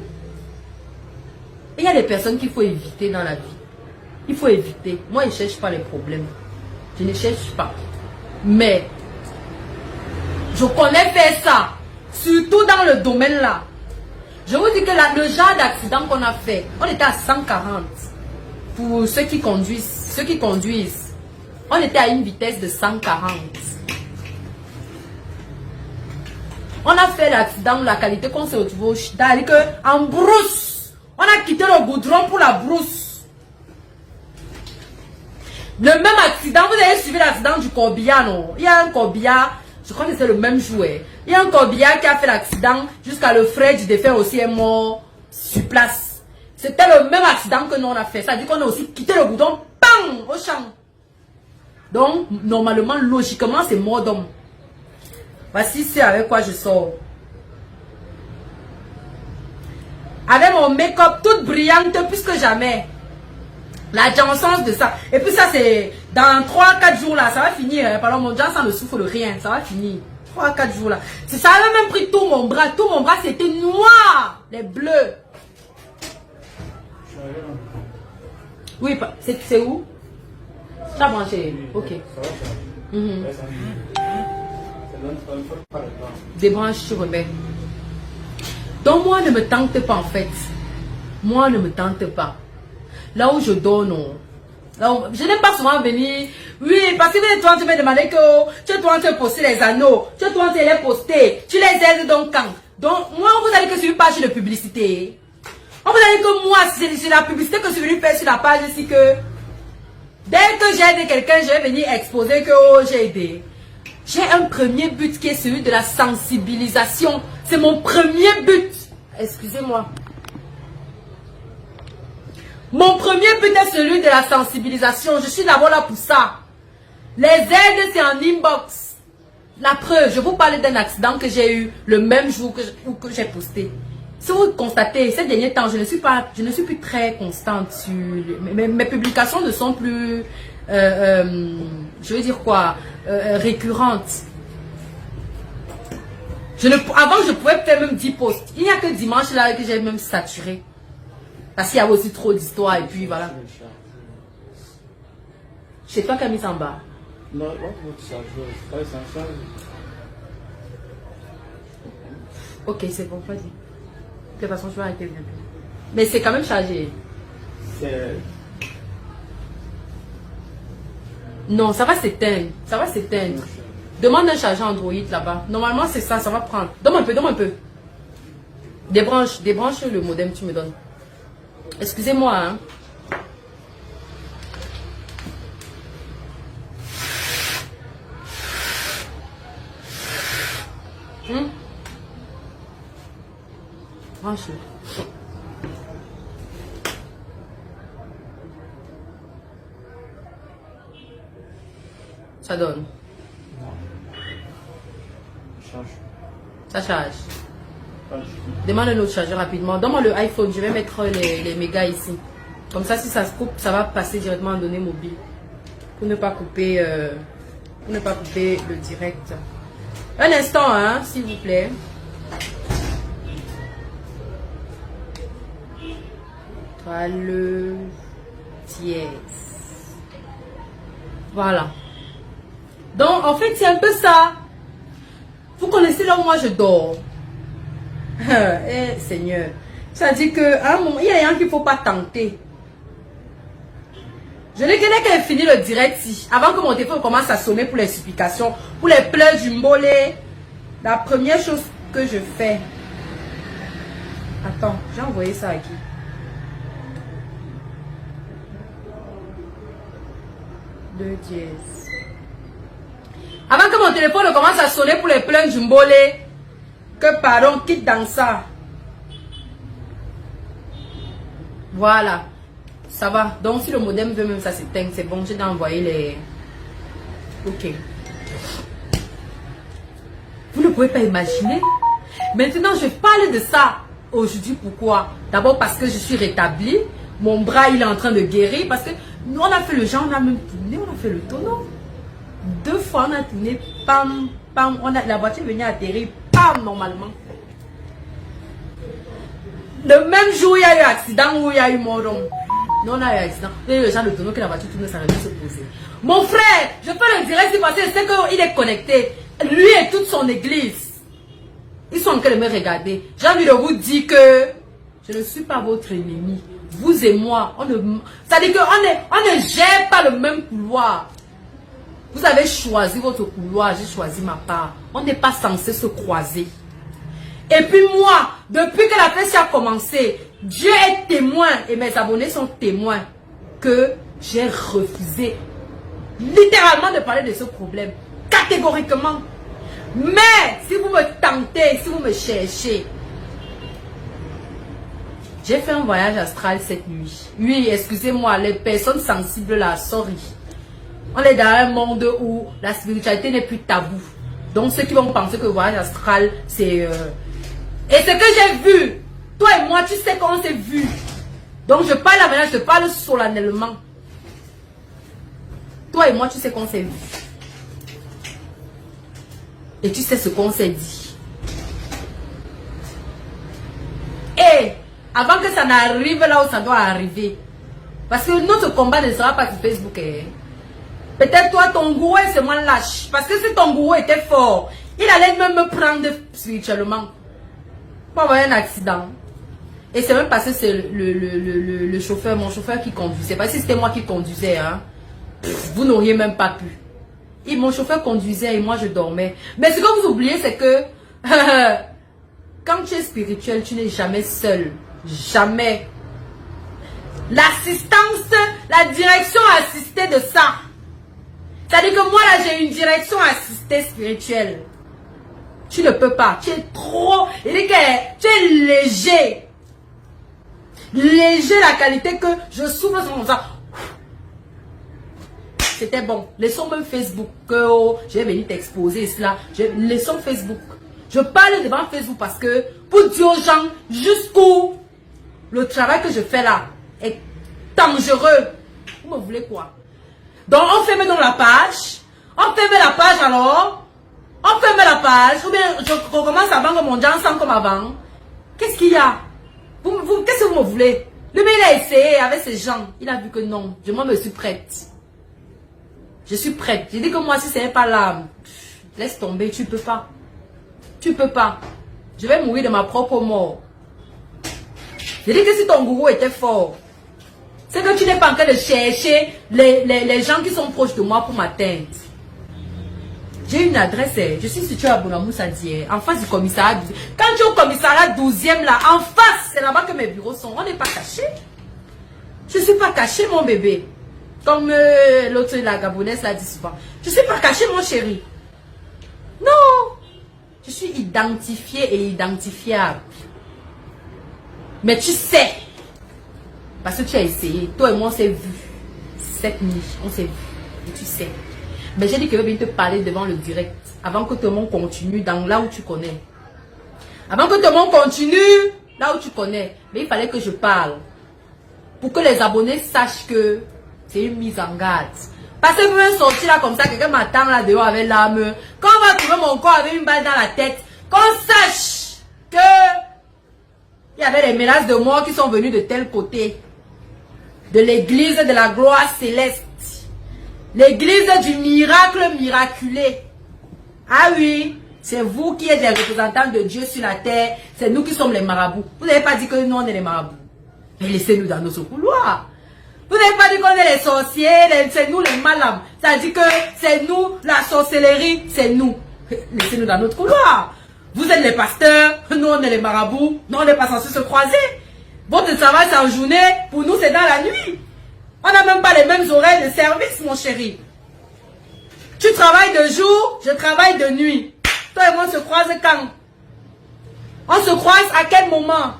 Et il y a des personnes qu'il faut éviter dans la vie. Il faut éviter. Moi, je ne cherche pas les problèmes. Je ne cherche pas. Mais, je connais faire ça. Surtout dans le domaine là. Je vous dis que là, le genre d'accident qu'on a fait, on était à 140. Pour ceux qui conduisent, on était à une vitesse de 140. On a fait l'accident, la qualité qu'on s'est retrouvé au Chida, en brousse. On a quitté le goudron pour la brousse. Le même accident, vous avez suivi l'accident du corbillard, non? Il y a un corbillard, je crois que c'est le même jouet. Il y a un corbillard qui a fait l'accident jusqu'à le frère du défunt aussi est mort sur place. C'était le même accident que nous on a fait. Ça veut dire qu'on a aussi quitté le goudron, bam, au champ. Donc, normalement, logiquement, c'est mort d'homme. Voici c'est avec quoi je sors. Avec mon make-up toute brillante plus que jamais. La Johnson de ça. Et puis ça c'est dans 3-4 jours là. Ça va finir. Pardon, mon Johnson ne souffre de rien. Ça va finir. 3-4 jours là. Ça avait même pris tout mon bras. Tout mon bras c'était noir. Les bleus. Oui, c'est où? Ça a branché. Ok. Débranche, tu remets. Donc moi ne me tente pas en fait. Moi ne me tente pas. Là où je dors, non. Je n'aime pas souvent venir. Oui, parce que vous êtes en train de me demander que tu es en train de poster les anneaux. Tu es en train de les poster. Tu les aides donc quand? Donc moi, vous allez que sur une page de publicité. On vous allez que moi, c'est la publicité que je suis venue faire sur la page ici que dès que j'aide quelqu'un, je vais venir exposer que oh, j'ai aidé. J'ai un premier but qui est celui de la sensibilisation. C'est mon premier but. Excusez-moi. Mon premier but est celui de la sensibilisation. Je suis d'abord là pour ça. Les aides, c'est en inbox. La preuve, je vous parle d'un accident que j'ai eu le même jour que j'ai posté. Si vous constatez, ces derniers temps, je ne suis plus très constante sur... Mes publications ne sont plus... je veux dire quoi, récurrentes. Avant, je pouvais faire même 10 posts. Il n'y a que dimanche là que j'ai même saturé. Parce qu'il y a aussi trop d'histoires et puis voilà. C'est toi qui as mis ça en bas. Non, votre chargeur. Ok, c'est bon, vas-y. De toute façon, je vais arrêter bientôt. Mais c'est quand même chargé. Non, ça va s'éteindre. Ça va s'éteindre. Demande un chargeur Android là-bas. Normalement, c'est ça, ça va prendre. Donne-moi un peu, donne-moi un peu. Débranche le modem que tu me donnes. Excusez-moi, hein. Branche-le. Ça donne. Charge. Ça charge. Demande un autre chargeur rapidement. Donne-moi le iPhone, je vais mettre les mégas ici. Comme ça, si ça se coupe, ça va passer directement en données mobiles. Pour ne pas couper, le direct. Un instant, hein, s'il vous plaît. Le dièse. Voilà. Donc, en fait, c'est un peu ça. Vous connaissez là où moi je dors. Eh, Seigneur. Ça dit que, à un moment, il y a rien qu'il ne faut pas tenter. Je ne connais qu'à finir le direct si. Avant que mon téléphone commence à sonner pour les supplications, pour les pleurs du mbolé. La première chose que je fais. Attends, j'ai envoyé ça à qui? Deux dièse. Avant que mon téléphone commence à sonner pour les pleurs du mbolé. Que pardon, quitte dans ça. Voilà. Ça va. Donc si le modem veut même ça s'éteindre, c'est bon. J'ai envoyé les... Ok. Vous ne pouvez pas imaginer. Maintenant, je parle de ça aujourd'hui. Pourquoi? D'abord parce que je suis rétablie. Mon bras, il est en train de guérir. Parce que nous, on a fait le genre, on a même tourné, on a fait le tonneau. 2 fois, on a tourné, pam, pam. La voiture est venue atterrir, pam, normalement. Le même jour, il y a eu accident où il y a eu mort. Non, on a eu accident. Il y a eu le genre de tonneau que la voiture tourne, ça revient se poser. Mon frère, je fais le direct parce que je sais qu'il est connecté. Lui et toute son église. Ils sont en train de me regarder. J'ai envie de vous dire que je ne suis pas votre ennemi. Vous et moi, ça dit qu'on ne gère pas le même couloir. Vous avez choisi votre couloir, j'ai choisi ma part. On n'est pas censé se croiser. Et puis moi, depuis que la fête a commencé, Dieu est témoin et mes abonnés sont témoins que j'ai refusé littéralement de parler de ce problème. Catégoriquement. Mais si vous me tentez, si vous me cherchez, j'ai fait un voyage astral cette nuit. Oui, excusez-moi, les personnes sensibles là, sorry. On est dans un monde où la spiritualité n'est plus tabou. Donc ceux qui vont penser que le voyage astral, c'est... Et ce que j'ai vu, toi et moi, tu sais qu'on s'est vu. Donc je parle à maintenant, je parle solennellement. Toi et moi, tu sais qu'on s'est vu. Et tu sais ce qu'on s'est dit. Et avant que ça n'arrive là où ça doit arriver. Parce que notre combat ne sera pas sur Facebook. Peut-être toi, ton gourou est moins lâche. Parce que si ton gourou était fort, il allait même me prendre spirituellement. Pour avoir un accident. Et c'est même parce que c'est le chauffeur, mon chauffeur qui conduisait. Parce que si c'était moi qui conduisais, hein, vous n'auriez même pas pu. Et mon chauffeur conduisait et moi je dormais. Mais ce que vous oubliez, c'est que quand tu es spirituel, tu n'es jamais seul. Jamais. L'assistance, la direction assistée de ça. C'est-à-dire que moi là, j'ai une direction assistée spirituelle. Tu ne peux pas. Tu es trop... Il dit que tu es léger. Léger la qualité que je souffre comme ça. C'était bon. Laissons même Facebook. Je vais venir t'exposer cela. Laissons Facebook. Je parle devant Facebook parce que pour dire aux gens jusqu'où le travail que je fais là est dangereux. Vous me voulez quoi? Donc on ferme dans la page. On ferme la page alors. On ferme la page. Ou bien je recommence à vendre mon Janssen comme avant. Qu'est-ce qu'il y a? Qu'est-ce que vous me voulez? Le mec il a essayé avec ces gens. Il a vu que non. Moi je suis prête. Je suis prête. J'ai dit que moi si ce n'est pas là, laisse tomber. Tu peux pas. Tu peux pas. Je vais mourir de ma propre mort. J'ai dit que si ton gourou était fort, c'est que tu n'es pas en train de chercher les gens qui sont proches de moi pour m'atteindre. J'ai une adresse, je suis située à Bonamoussadi, en face du commissariat 12e. Quand tu es au commissariat 12e là, en face, c'est là-bas que mes bureaux sont. On n'est pas cachés. Je ne suis pas cachée mon bébé. Comme l'autre, la Gabonaise l'a dit souvent. Je ne suis pas cachée mon chéri. Non. Je suis identifiée et identifiable. Mais tu sais. Parce que tu as essayé. Toi et moi, on s'est vu. Cette nuit, on s'est vu. Et tu sais. Mais j'ai dit que je vais venir te parler devant le direct. Avant que tout le monde continue dans là où tu connais. Avant que tout le monde continue, là où tu connais. Mais il fallait que je parle. Pour que les abonnés sachent que c'est une mise en garde. Parce que je veux sortir là comme ça, quelqu'un m'attend là dehors avec l'arme. Quand on va trouver mon corps avec une balle dans la tête, qu'on sache que il y avait des menaces de mort qui sont venues de tel côté. De l'église de la gloire céleste. L'église du miracle miraculé. Ah oui, c'est vous qui êtes les représentants de Dieu sur la terre. C'est nous qui sommes les marabouts. Vous n'avez pas dit que nous on est les marabouts. Mais laissez-nous dans nos couloirs. Vous n'avez pas dit qu'on est les sorciers, c'est nous les malams. Ça dit que c'est nous, la sorcellerie, c'est nous. Laissez-nous dans notre couloir. Vous êtes les pasteurs, nous on est les marabouts. Nous on n'est pas censés se croiser. Votre travail c'est en journée, pour nous c'est dans la nuit. On n'a même pas les mêmes horaires de service, mon chéri. Tu travailles de jour, je travaille de nuit. Toi et moi on se croise quand? On se croise à quel moment?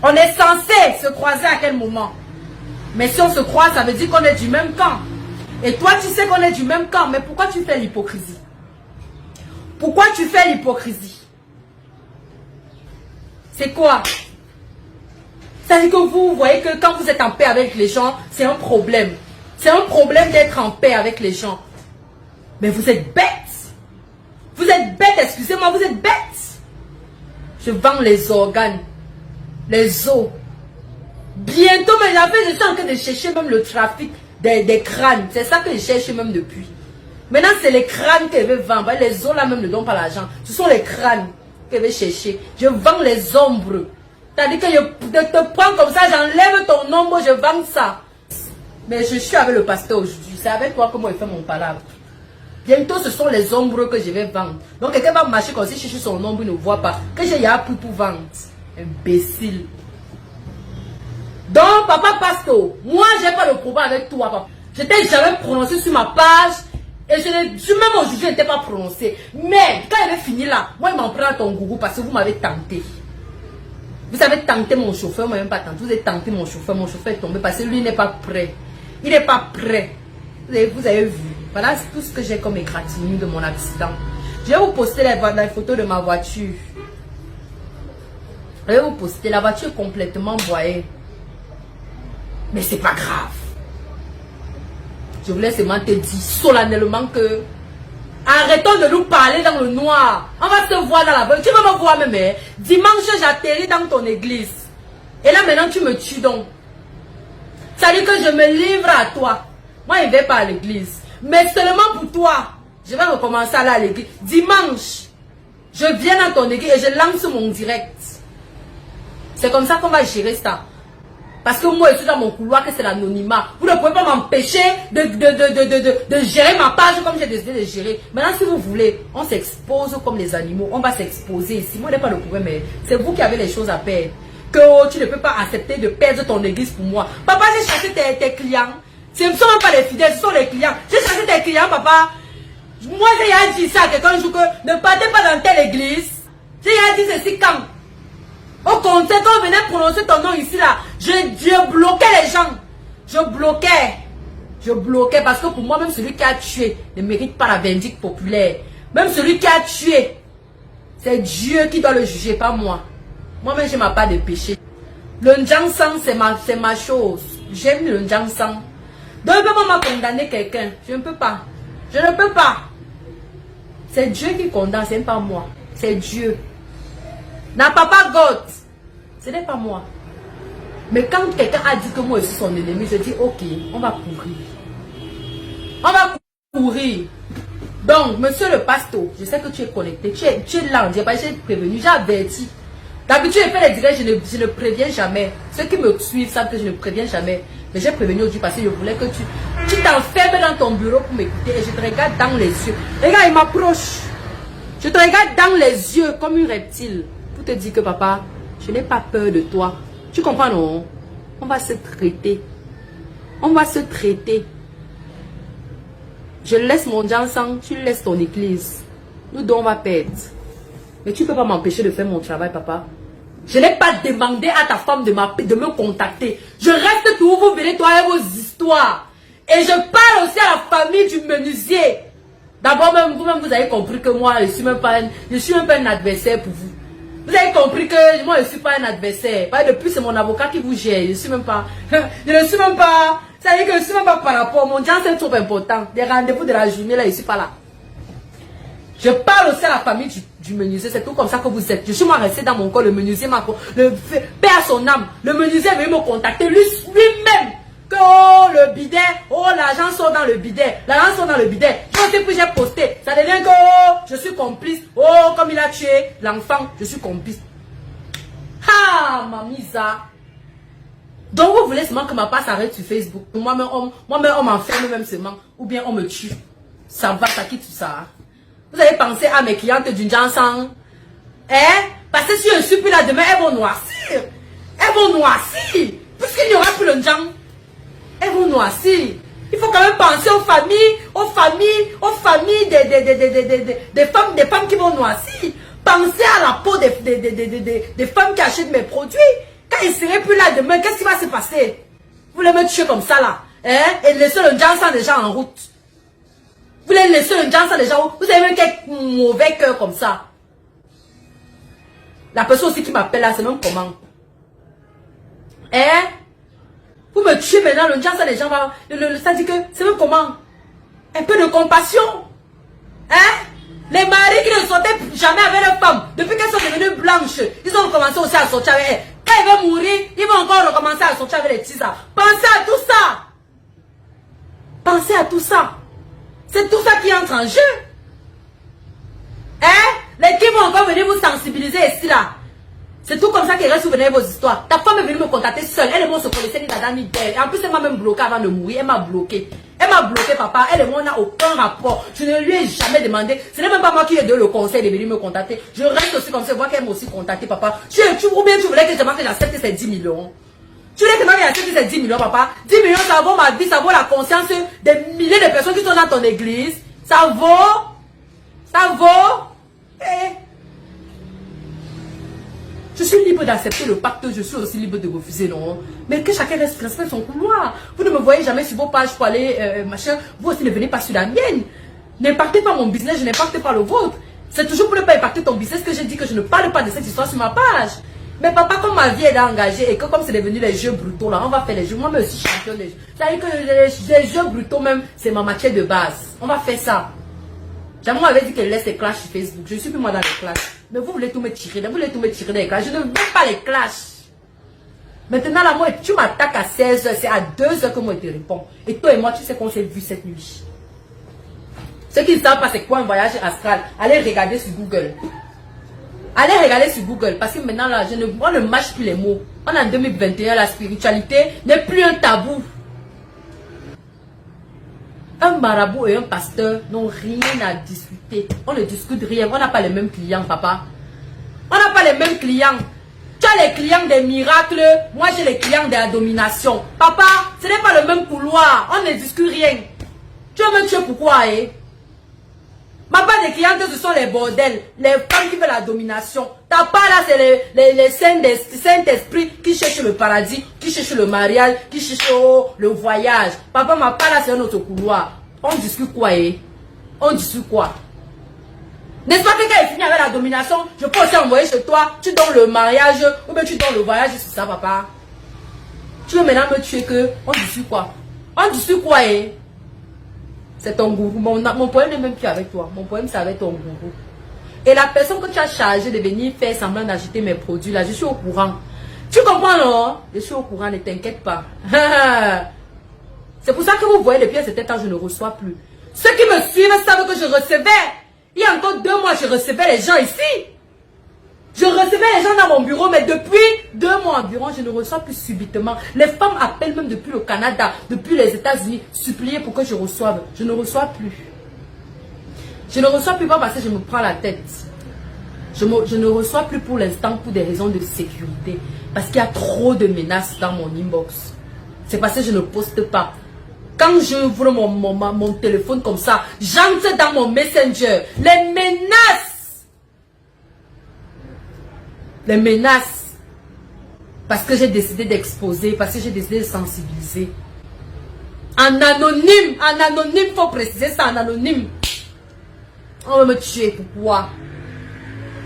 On est censé se croiser à quel moment? Mais si on se croise, ça veut dire qu'on est du même camp. Et toi, tu sais qu'on est du même camp. Mais pourquoi tu fais l'hypocrisie? Pourquoi tu fais l'hypocrisie? C'est quoi? C'est-à-dire que vous voyez que quand vous êtes en paix avec les gens, c'est un problème. C'est un problème d'être en paix avec les gens. Mais vous êtes bêtes. Vous êtes bêtes, excusez-moi, vous êtes bêtes. Je vends les organes, les os. Bientôt, mais je suis en train de chercher même le trafic des crânes. C'est ça que je cherche même depuis. Maintenant, c'est les crânes que je vais vendre. Les os là même ne donnent pas l'argent. Ce sont les crânes que je vais chercher. Je vends les ombres. C'est-à-dire que je te prends comme ça, j'enlève ton ombre, je vends ça. Mais je suis avec le pasteur aujourd'hui. C'est avec toi que moi je fais mon palabre. Bientôt, ce sont les ombres que je vais vendre. Donc, quelqu'un va marcher comme si chercher son ombre, il ne voit pas. Que j'ai appris pour vendre. Imbécile. Donc, papa Pasto, moi, j'ai pas de problème avec toi, papa. Je t'ai jamais prononcé sur ma page. Et même aujourd'hui, je n'étais pas prononcé. Mais, quand il avait fini là, moi, il m'en prend ton gougou parce que vous m'avez tenté. Vous avez tenté mon chauffeur, moi, même pas tenté. Vous avez tenté mon chauffeur est tombé parce que lui, il n'est pas prêt. Il n'est pas prêt. Vous avez vu. Voilà tout ce que j'ai comme égratignure de mon accident. Je vais vous poster les photos de ma voiture. Je vais vous poster. La voiture est complètement boyée. Mais c'est pas grave. Je voulais seulement te dire solennellement que arrêtons de nous parler dans le noir. On va se voir dans la voiture. Tu vas me voir même. Hein? Dimanche, j'atterris dans ton église. Et là maintenant, tu me tues donc. Ça dit que je me livre à toi. Moi, je ne vais pas à l'église. Mais seulement pour toi. Je vais recommencer à aller à l'église. Dimanche, je viens dans ton église et je lance mon direct. C'est comme ça qu'on va gérer ça. Parce que moi, je suis dans mon couloir, que c'est l'anonymat. Vous ne pouvez pas m'empêcher de gérer ma page comme j'ai décidé de gérer. Maintenant, si vous voulez, on s'expose comme les animaux. On va s'exposer ici. Moi, je n'ai pas le problème, mais c'est vous qui avez les choses à perdre. Que oh, tu ne peux pas accepter de perdre ton église pour moi. Papa, j'ai chassé tes clients. Ce ne sont même pas les fidèles, ce sont les clients. J'ai chassé tes clients, papa. Moi, j'ai dit ça à quelqu'un un jour que ne partez pas dans telle église. J'ai dit ceci quand? Au contraire, quand on venait prononcer ton nom ici, là, je bloquais les gens. Je bloquais parce que pour moi, même celui qui a tué ne mérite pas la vindicte populaire. Même celui qui a tué, c'est Dieu qui doit le juger, pas moi. Moi-même, je n'ai pas de péché. Le Njansang, c'est ma chose. J'aime le Njansang. Donc, je ne peux pas condamner quelqu'un. Je ne peux pas. Je ne peux pas. C'est Dieu qui condamne, ce n'est pas moi. C'est Dieu. N'a papa God. Ce n'est pas moi. Mais quand quelqu'un a dit que moi je suis son ennemi, je dis ok, on va courir. On va courir. Donc, monsieur le pasteur, je sais que tu es connecté. Tu es là, on dirait pas, j'ai prévenu, j'ai averti. D'habitude, je fais les directs, je ne préviens jamais. Ceux qui me suivent savent que je ne préviens jamais. Mais j'ai prévenu aujourd'hui parce que je voulais que tu t'enfermes dans ton bureau pour m'écouter et je te regarde dans les yeux. Regarde, il m'approche. Je te regarde dans les yeux comme une reptile. Pour te dire que papa, je n'ai pas peur de toi. Tu comprends, non? On va se traiter. On va se traiter. Je laisse mon Njansang, tu laisses ton église. Nous deux, on va perdre. Mais tu ne peux pas m'empêcher de faire mon travail, papa. Je n'ai pas demandé à ta femme de me contacter. Je reste tout, vous venez toi et vos histoires. Et je parle aussi à la famille du menuisier. D'abord, même vous-même, vous avez compris que moi, je suis même pas un adversaire pour vous. Vous avez compris que moi, je ne suis pas un adversaire. Depuis, c'est mon avocat qui vous gère. Je ne suis même pas... Je ne suis même pas... Ça veut dire que je ne suis même pas par rapport. Mon diable, c'est trop important. Les rendez-vous de la journée, là, je ne suis pas là. Je parle aussi à la famille du menuisier. C'est tout comme ça que vous êtes. Je suis moi resté dans mon corps. Le menuisier m'a... Le père son âme. Le menuisier est venu me contacter lui-même. Que oh le bidet, oh l'argent sort dans le bidet, l'argent sort dans le bidet. Je sais plus, j'ai posté. Ça devient que oh, je suis complice. Oh, comme il a tué l'enfant, je suis complice. Ah, mamisa. Donc vous voulez seulement que ma part s'arrête sur Facebook. Moi-même, on m'enferme même seulement. Ou bien on me tue. Ça va, ça quitte tout ça. Vous avez pensé à mes clientes d'une Jansan? Parce que si je ne suis plus là demain, elles vont noircir. Elles vont noircir. Puisqu'il n'y aura plus le Jan. Elles vont noircir. Il faut quand même penser aux familles des femmes qui vont noircir. Pensez à la peau des femmes qui achètent mes produits. Quand ils ne seraient plus là demain, qu'est-ce qui va se passer? Vous voulez me tuer comme ça là, et laisser le Jansan déjà en route. Vous voulez laisser le Jansan déjà en route. Vous avez même quel mauvais cœur comme ça. La personne aussi qui m'appelle là, c'est même comment? Vous me tuez maintenant, le Jansan, les gens vont... Ça dit que c'est même comment? Un peu de compassion. Les maris qui ne sortaient jamais avec leurs femmes, depuis qu'elles sont devenues blanches, ils ont commencé aussi à sortir avec elles. Quand ils vont mourir, ils vont encore recommencer à sortir avec les tisas. Pensez à tout ça. Pensez à tout ça. C'est tout ça qui entre en jeu. Les qui vont encore venir vous sensibiliser ici là. C'est tout comme ça qu'elle reste souvenir vos histoires. Ta femme est venue me contacter seule. Elle et moi on se connaissait ni d'Adam ni d'elle. Et en plus, elle m'a même bloqué avant de mourir. Elle m'a bloqué. Elle m'a bloqué, papa. Elle et moi, on n'a aucun rapport. Je ne lui ai jamais demandé. Ce n'est même pas moi qui ai donné le conseil de venir me contacter. Je reste aussi comme ça. Voir qu'elle m'a aussi contacté, papa. Tu voulais que j'accepte ces 10 millions. Tu voulais que j'accepte ces 10 millions, papa. 10 millions, ça vaut ma vie, ça vaut la conscience des milliers de personnes qui sont dans ton église. Ça vaut. Ça vaut. Je suis libre d'accepter le pacte, je suis aussi libre de refuser, non? Mais que chacun respecte son couloir. Vous ne me voyez jamais sur vos pages pour aller, machin. Vous aussi ne venez pas sur la mienne. N'impactez pas mon business, je n'impacte pas le vôtre. C'est toujours pour ne pas impacter ton business que j'ai dit que je ne parle pas de cette histoire sur ma page. Mais papa, comme ma vie est engagée et que comme c'est devenu les jeux brutaux, là, on va faire les jeux. Moi, je suis champion des jeux. C'est-à-dire que les jeux brutaux même, c'est ma matière de base. On va faire ça. Jamais on m'avait dit qu'elle laisse les clashs sur Facebook. Je ne suis plus moi dans les clashs. Mais vous voulez tout me tirer. Vous voulez tout me tirer dans les clashs. Je ne veux pas les clashs. Maintenant, là, moi, tu m'attaques à 16h. C'est à 2h que moi, je te réponds. Et toi et moi, tu sais qu'on s'est vu cette nuit. Ceux qui ne savent pas c'est quoi un voyage astral, allez regarder sur Google. Allez regarder sur Google. Parce que maintenant, là, on ne mâche plus les mots. On est en 2021. La spiritualité n'est plus un tabou. Un marabout et un pasteur n'ont rien à discuter. On ne discute rien. On n'a pas les mêmes clients, papa. On n'a pas les mêmes clients. Tu as les clients des miracles. Moi, j'ai les clients de la domination. Papa, ce n'est pas le même couloir. On ne discute rien. Tu veux me tuer pourquoi, Ma part des clientes, ce sont les bordels. Les femmes qui veulent la domination. Ta part là, c'est les Saint-Esprit qui cherchent le paradis, qui cherchent le mariage, qui cherchent le voyage. Papa, ma part là, c'est un autre couloir. On discute quoi, On discute quoi? N'est-ce pas que quand il finit avec la domination, je peux aussi envoyer chez toi, tu donnes le mariage, ou bien tu donnes le voyage, c'est ça, papa? Tu veux maintenant me tuer que, on discute quoi? On discute quoi, C'est ton gourou. Mon problème n'est même plus avec toi. Mon problème, c'est avec ton gourou. Et la personne que tu as chargée de venir faire semblant d'acheter mes produits, là, je suis au courant. Tu comprends, non? Je suis au courant, ne t'inquiète pas. C'est pour ça que vous voyez, depuis un certain temps, je ne reçois plus. Ceux qui me suivent savent que je recevais. Il y a encore 2 mois, je recevais les gens ici. Je recevais les gens dans mon bureau, mais depuis 2 mois environ, je ne reçois plus subitement. Les femmes appellent même depuis le Canada, depuis les États-Unis, supplier pour que je reçoive. Je ne reçois plus. Je ne reçois plus pas parce que je me prends la tête. Je ne reçois plus pour l'instant pour des raisons de sécurité. Parce qu'il y a trop de menaces dans mon inbox. C'est parce que je ne poste pas. Quand j'ouvre mon téléphone comme ça, j'entre dans mon Messenger. Les menaces. Les menaces. Parce que j'ai décidé d'exposer, parce que j'ai décidé de sensibiliser. En anonyme, il faut préciser ça, en anonyme. On va me tuer, pourquoi?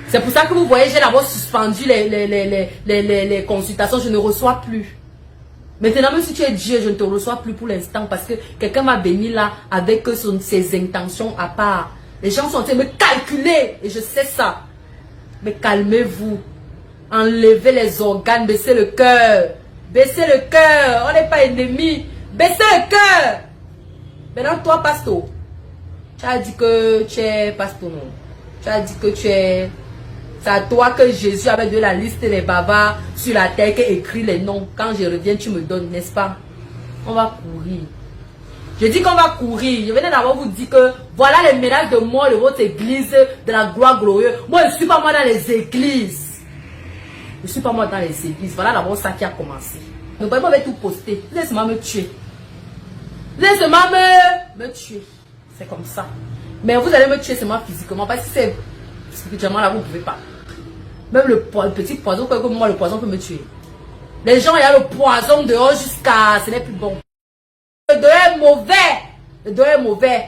C'est pour ça que vous voyez, j'ai d'abord suspendu les consultations. Je ne reçois plus. Maintenant, même si tu es Dieu, je ne te reçois plus pour l'instant parce que quelqu'un m'a béni là avec ses intentions à part. Les gens sont en train de me calculer et je sais ça. Mais calmez-vous. Enlevez les organes, baissez le cœur. Baissez le cœur. On n'est pas ennemis. Baissez le cœur. Maintenant, toi, pasteur, tu as dit que tu es pasteur, non? Tu as dit que tu es... C'est à toi que Jésus avait de la liste des bavards sur la terre qui écrit les noms. Quand je reviens, tu me donnes, n'est-ce pas? On va courir. Je dis qu'on va courir. Je venais d'abord vous dire que voilà les médailles de mort de votre église de la gloire glorieuse. Moi, je ne suis pas moi dans les églises. Je ne suis pas moi dans les églises. Voilà d'abord ça qui a commencé. Ne pouvez pas tout poster. Laisse-moi me tuer. Laisse-moi me tuer. C'est comme ça. Mais vous allez me tuer seulement physiquement parce que c'est spirituellement là, vous ne pouvez pas. Même le petit poison, comme moi, le poison peut me tuer. Les gens, il y a le poison dehors jusqu'à... Ce n'est plus bon. Le dehors est mauvais. Le dehors est mauvais.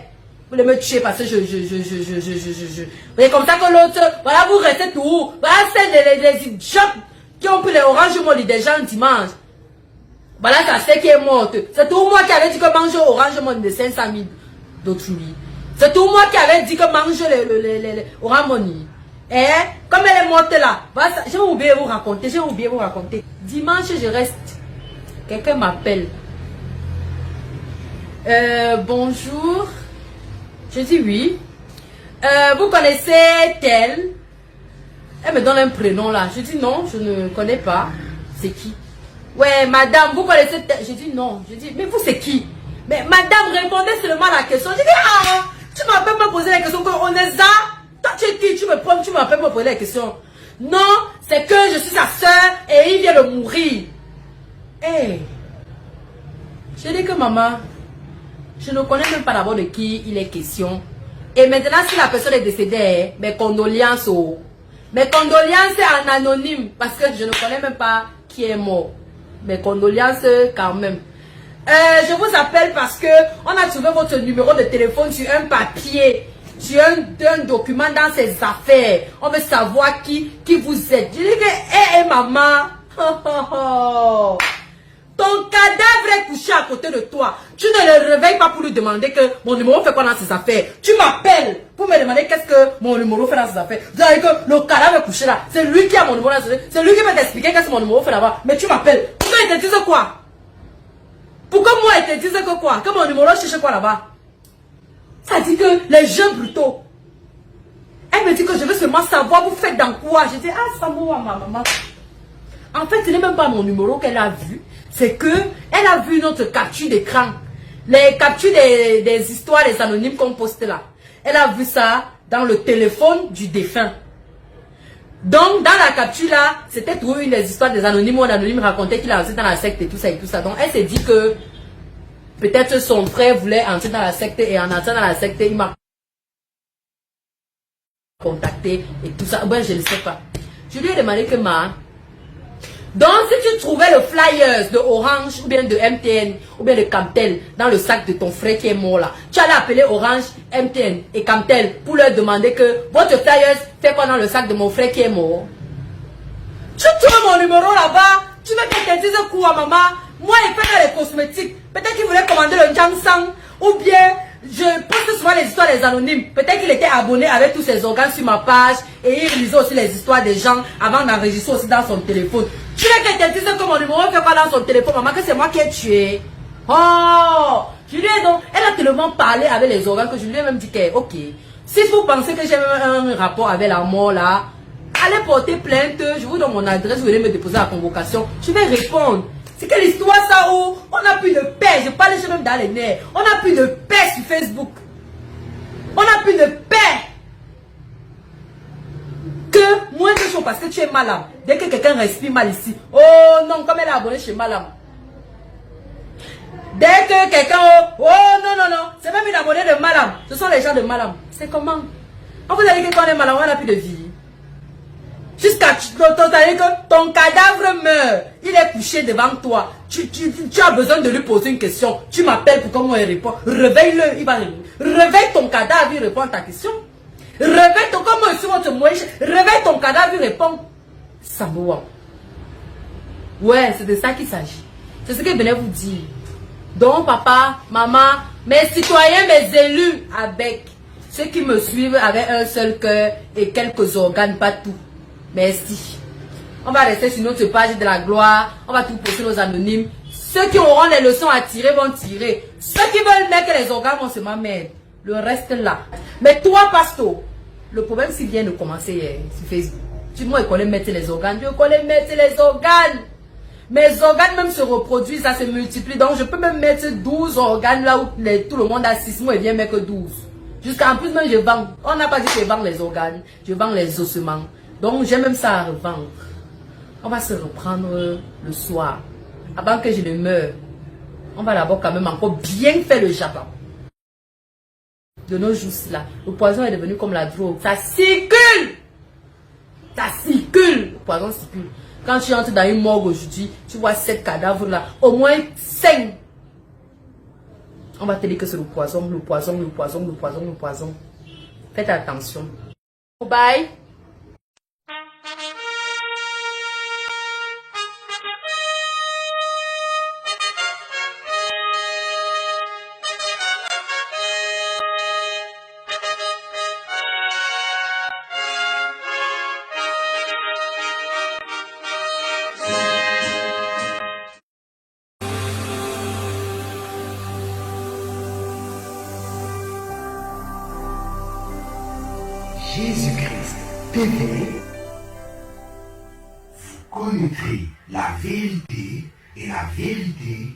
Vous voulez me tuer parce que Vous voyez comme ça que l'autre... Voilà, vous restez tout. Voilà, c'est les idiots qui ont pris les oranges molles des gens dimanche. Voilà, ça c'est qui est morte. C'est tout moi qui avait dit que mange orange molles de 500 000 d'autrui. C'est tout moi qui avait dit que mange les orange molles. Eh, comme elle est morte là, j'ai oublié vous raconter, Dimanche, je reste. Quelqu'un m'appelle. Bonjour. Je dis oui. Vous connaissez tel? Elle me donne un prénom là. Je dis non, je ne connais pas. C'est qui? Ouais, madame, vous connaissez tel? Je dis non. Je dis, mais vous c'est qui? Mais madame, répondez seulement à la question. Je dis, ah, tu m'as pas posé la question qu'on est ça? Toi, tu es qui? Tu m'appelles me poser la question. Non, c'est que je suis sa soeur et il vient de mourir. Hey. Je dis que maman, je ne connais même pas d'abord de qui il est question. Et maintenant, si la personne est décédée, mes condoléances. Mes condoléances en anonyme parce que je ne connais même pas qui est mort. Mes condoléances quand même. Je vous appelle parce que on a trouvé votre numéro de téléphone sur un papier. Tu as un document dans ses affaires. On veut savoir qui vous êtes. Je dis que, maman. Ton cadavre est couché à côté de toi. Tu ne le réveilles pas pour lui demander que mon numéro fait quoi dans ses affaires. Tu m'appelles pour me demander qu'est-ce que mon numéro fait dans ses affaires. Vous savez que le cadavre est couché là. C'est lui qui a mon numéro dans ses affaires. C'est lui qui va t'expliquer qu'est-ce que mon numéro fait là-bas. Mais tu m'appelles. Pourquoi il te dit quoi? Pourquoi moi il te dit que quoi? Que mon numéro cherche quoi là-bas? Ça dit que les jeux brutaux. Elle me dit que je veux seulement savoir vous faites dans quoi. Je dis, ah, ça moi, ma maman. En fait, ce n'est même pas mon numéro qu'elle a vu. C'est que elle a vu notre capture d'écran. Les captures des histoires des anonymes qu'on poste là. Elle a vu ça dans le téléphone du défunt. Donc, dans la capture là, c'était toujours une des histoires des anonymes où un anonyme racontait qu'il a été dans la secte et tout ça et tout ça. Donc, elle s'est dit que peut-être son frère voulait entrer dans la secte et en entrant dans la secte, il m'a contacté et tout ça. Ben, je ne sais pas. Je lui ai demandé que donc si tu trouvais le flyers de Orange ou bien de MTN ou bien de Camtel dans le sac de ton frère qui est mort là, tu allais appeler Orange, MTN et Camtel pour leur demander que votre flyers fait quoi dans le sac de mon frère qui est mort. Tu trouves mon numéro là-bas, tu veux que je te dise quoi maman? Moi il fait dans les cosmétiques, peut-être qu'il voulait commander le Jansang ou bien je poste souvent les histoires des anonymes. Peut-être qu'il était abonné avec tous ses organes sur ma page et il lisait aussi les histoires des gens avant d'enregistrer aussi dans son téléphone. Tu veux que je te dise que mon numéro fait pas dans son téléphone, maman, que c'est moi qui ai tué. Oh, je lui ai donc, elle a tellement parlé avec les organes que je lui ai même dit que, ok, si vous pensez que j'ai un rapport avec la mort là, allez porter plainte, je vous donne mon adresse, vous allez me déposer la convocation, je vais répondre. C'est quelle histoire ça où on n'a plus de paix, je parle même dans les nerfs, on n'a plus de paix sur Facebook. On n'a plus de paix. Que moins de choses parce que tu es malade. Dès que quelqu'un respire mal ici, oh non, comme elle est abonnée chez Malam. Dès que quelqu'un, oh non, c'est même une abonnée de Malam. Ce sont les gens de Malam. C'est comment? On vous a dit que quand on est malade, on n'a plus de vie. Jusqu'à que ton cadavre meurt. Il est couché devant toi. Tu as besoin de lui poser une question. Tu m'appelles pour comment il répond. Réveille-le, il va répondre. Réveille ton cadavre, il répond à ta question. Réveille ton, comme sur votre moyen, réveille ton cadavre, répond. Sambouan. Ouais, c'est de ça qu'il s'agit. C'est ce que je venais vous dire. Donc, papa, maman, mes citoyens, mes élus, avec ceux qui me suivent avec un seul cœur et quelques organes, pas tout. Merci. On va rester sur notre page de la gloire. On va tout poster nos anonymes. Ceux qui auront les leçons à tirer vont tirer. Ceux qui veulent mettre les organes vont se m'amèner. Le reste là. Mais toi, Pasto, le problème s'il vient de commencer sur Facebook. Tu moi, il connaît mettre les organes. Je connais mettre les organes. Mes organes même se reproduisent, ça se multiplie. Donc, je peux même mettre 12 organes là où tout le monde a 6 mois et vient mettre 12. Jusqu'en plus, même je vends. On n'a pas dit que je vends les organes. Je vends les ossements. Donc, j'ai même ça à revendre. On va se reprendre le soir. Avant que je ne meure. On va d'abord quand même encore bien faire le jabon. De nos jours là, le poison est devenu comme la drogue. Ça circule. Ça circule. Le poison circule. Quand tu entres dans une morgue aujourd'hui, tu vois 7 cadavres là. Au moins 5. On va te dire que c'est le poison, le poison, le poison, le poison, le poison. Faites attention. Bye. Jésus-Christ TV, vous connaîtrez la vérité et la vérité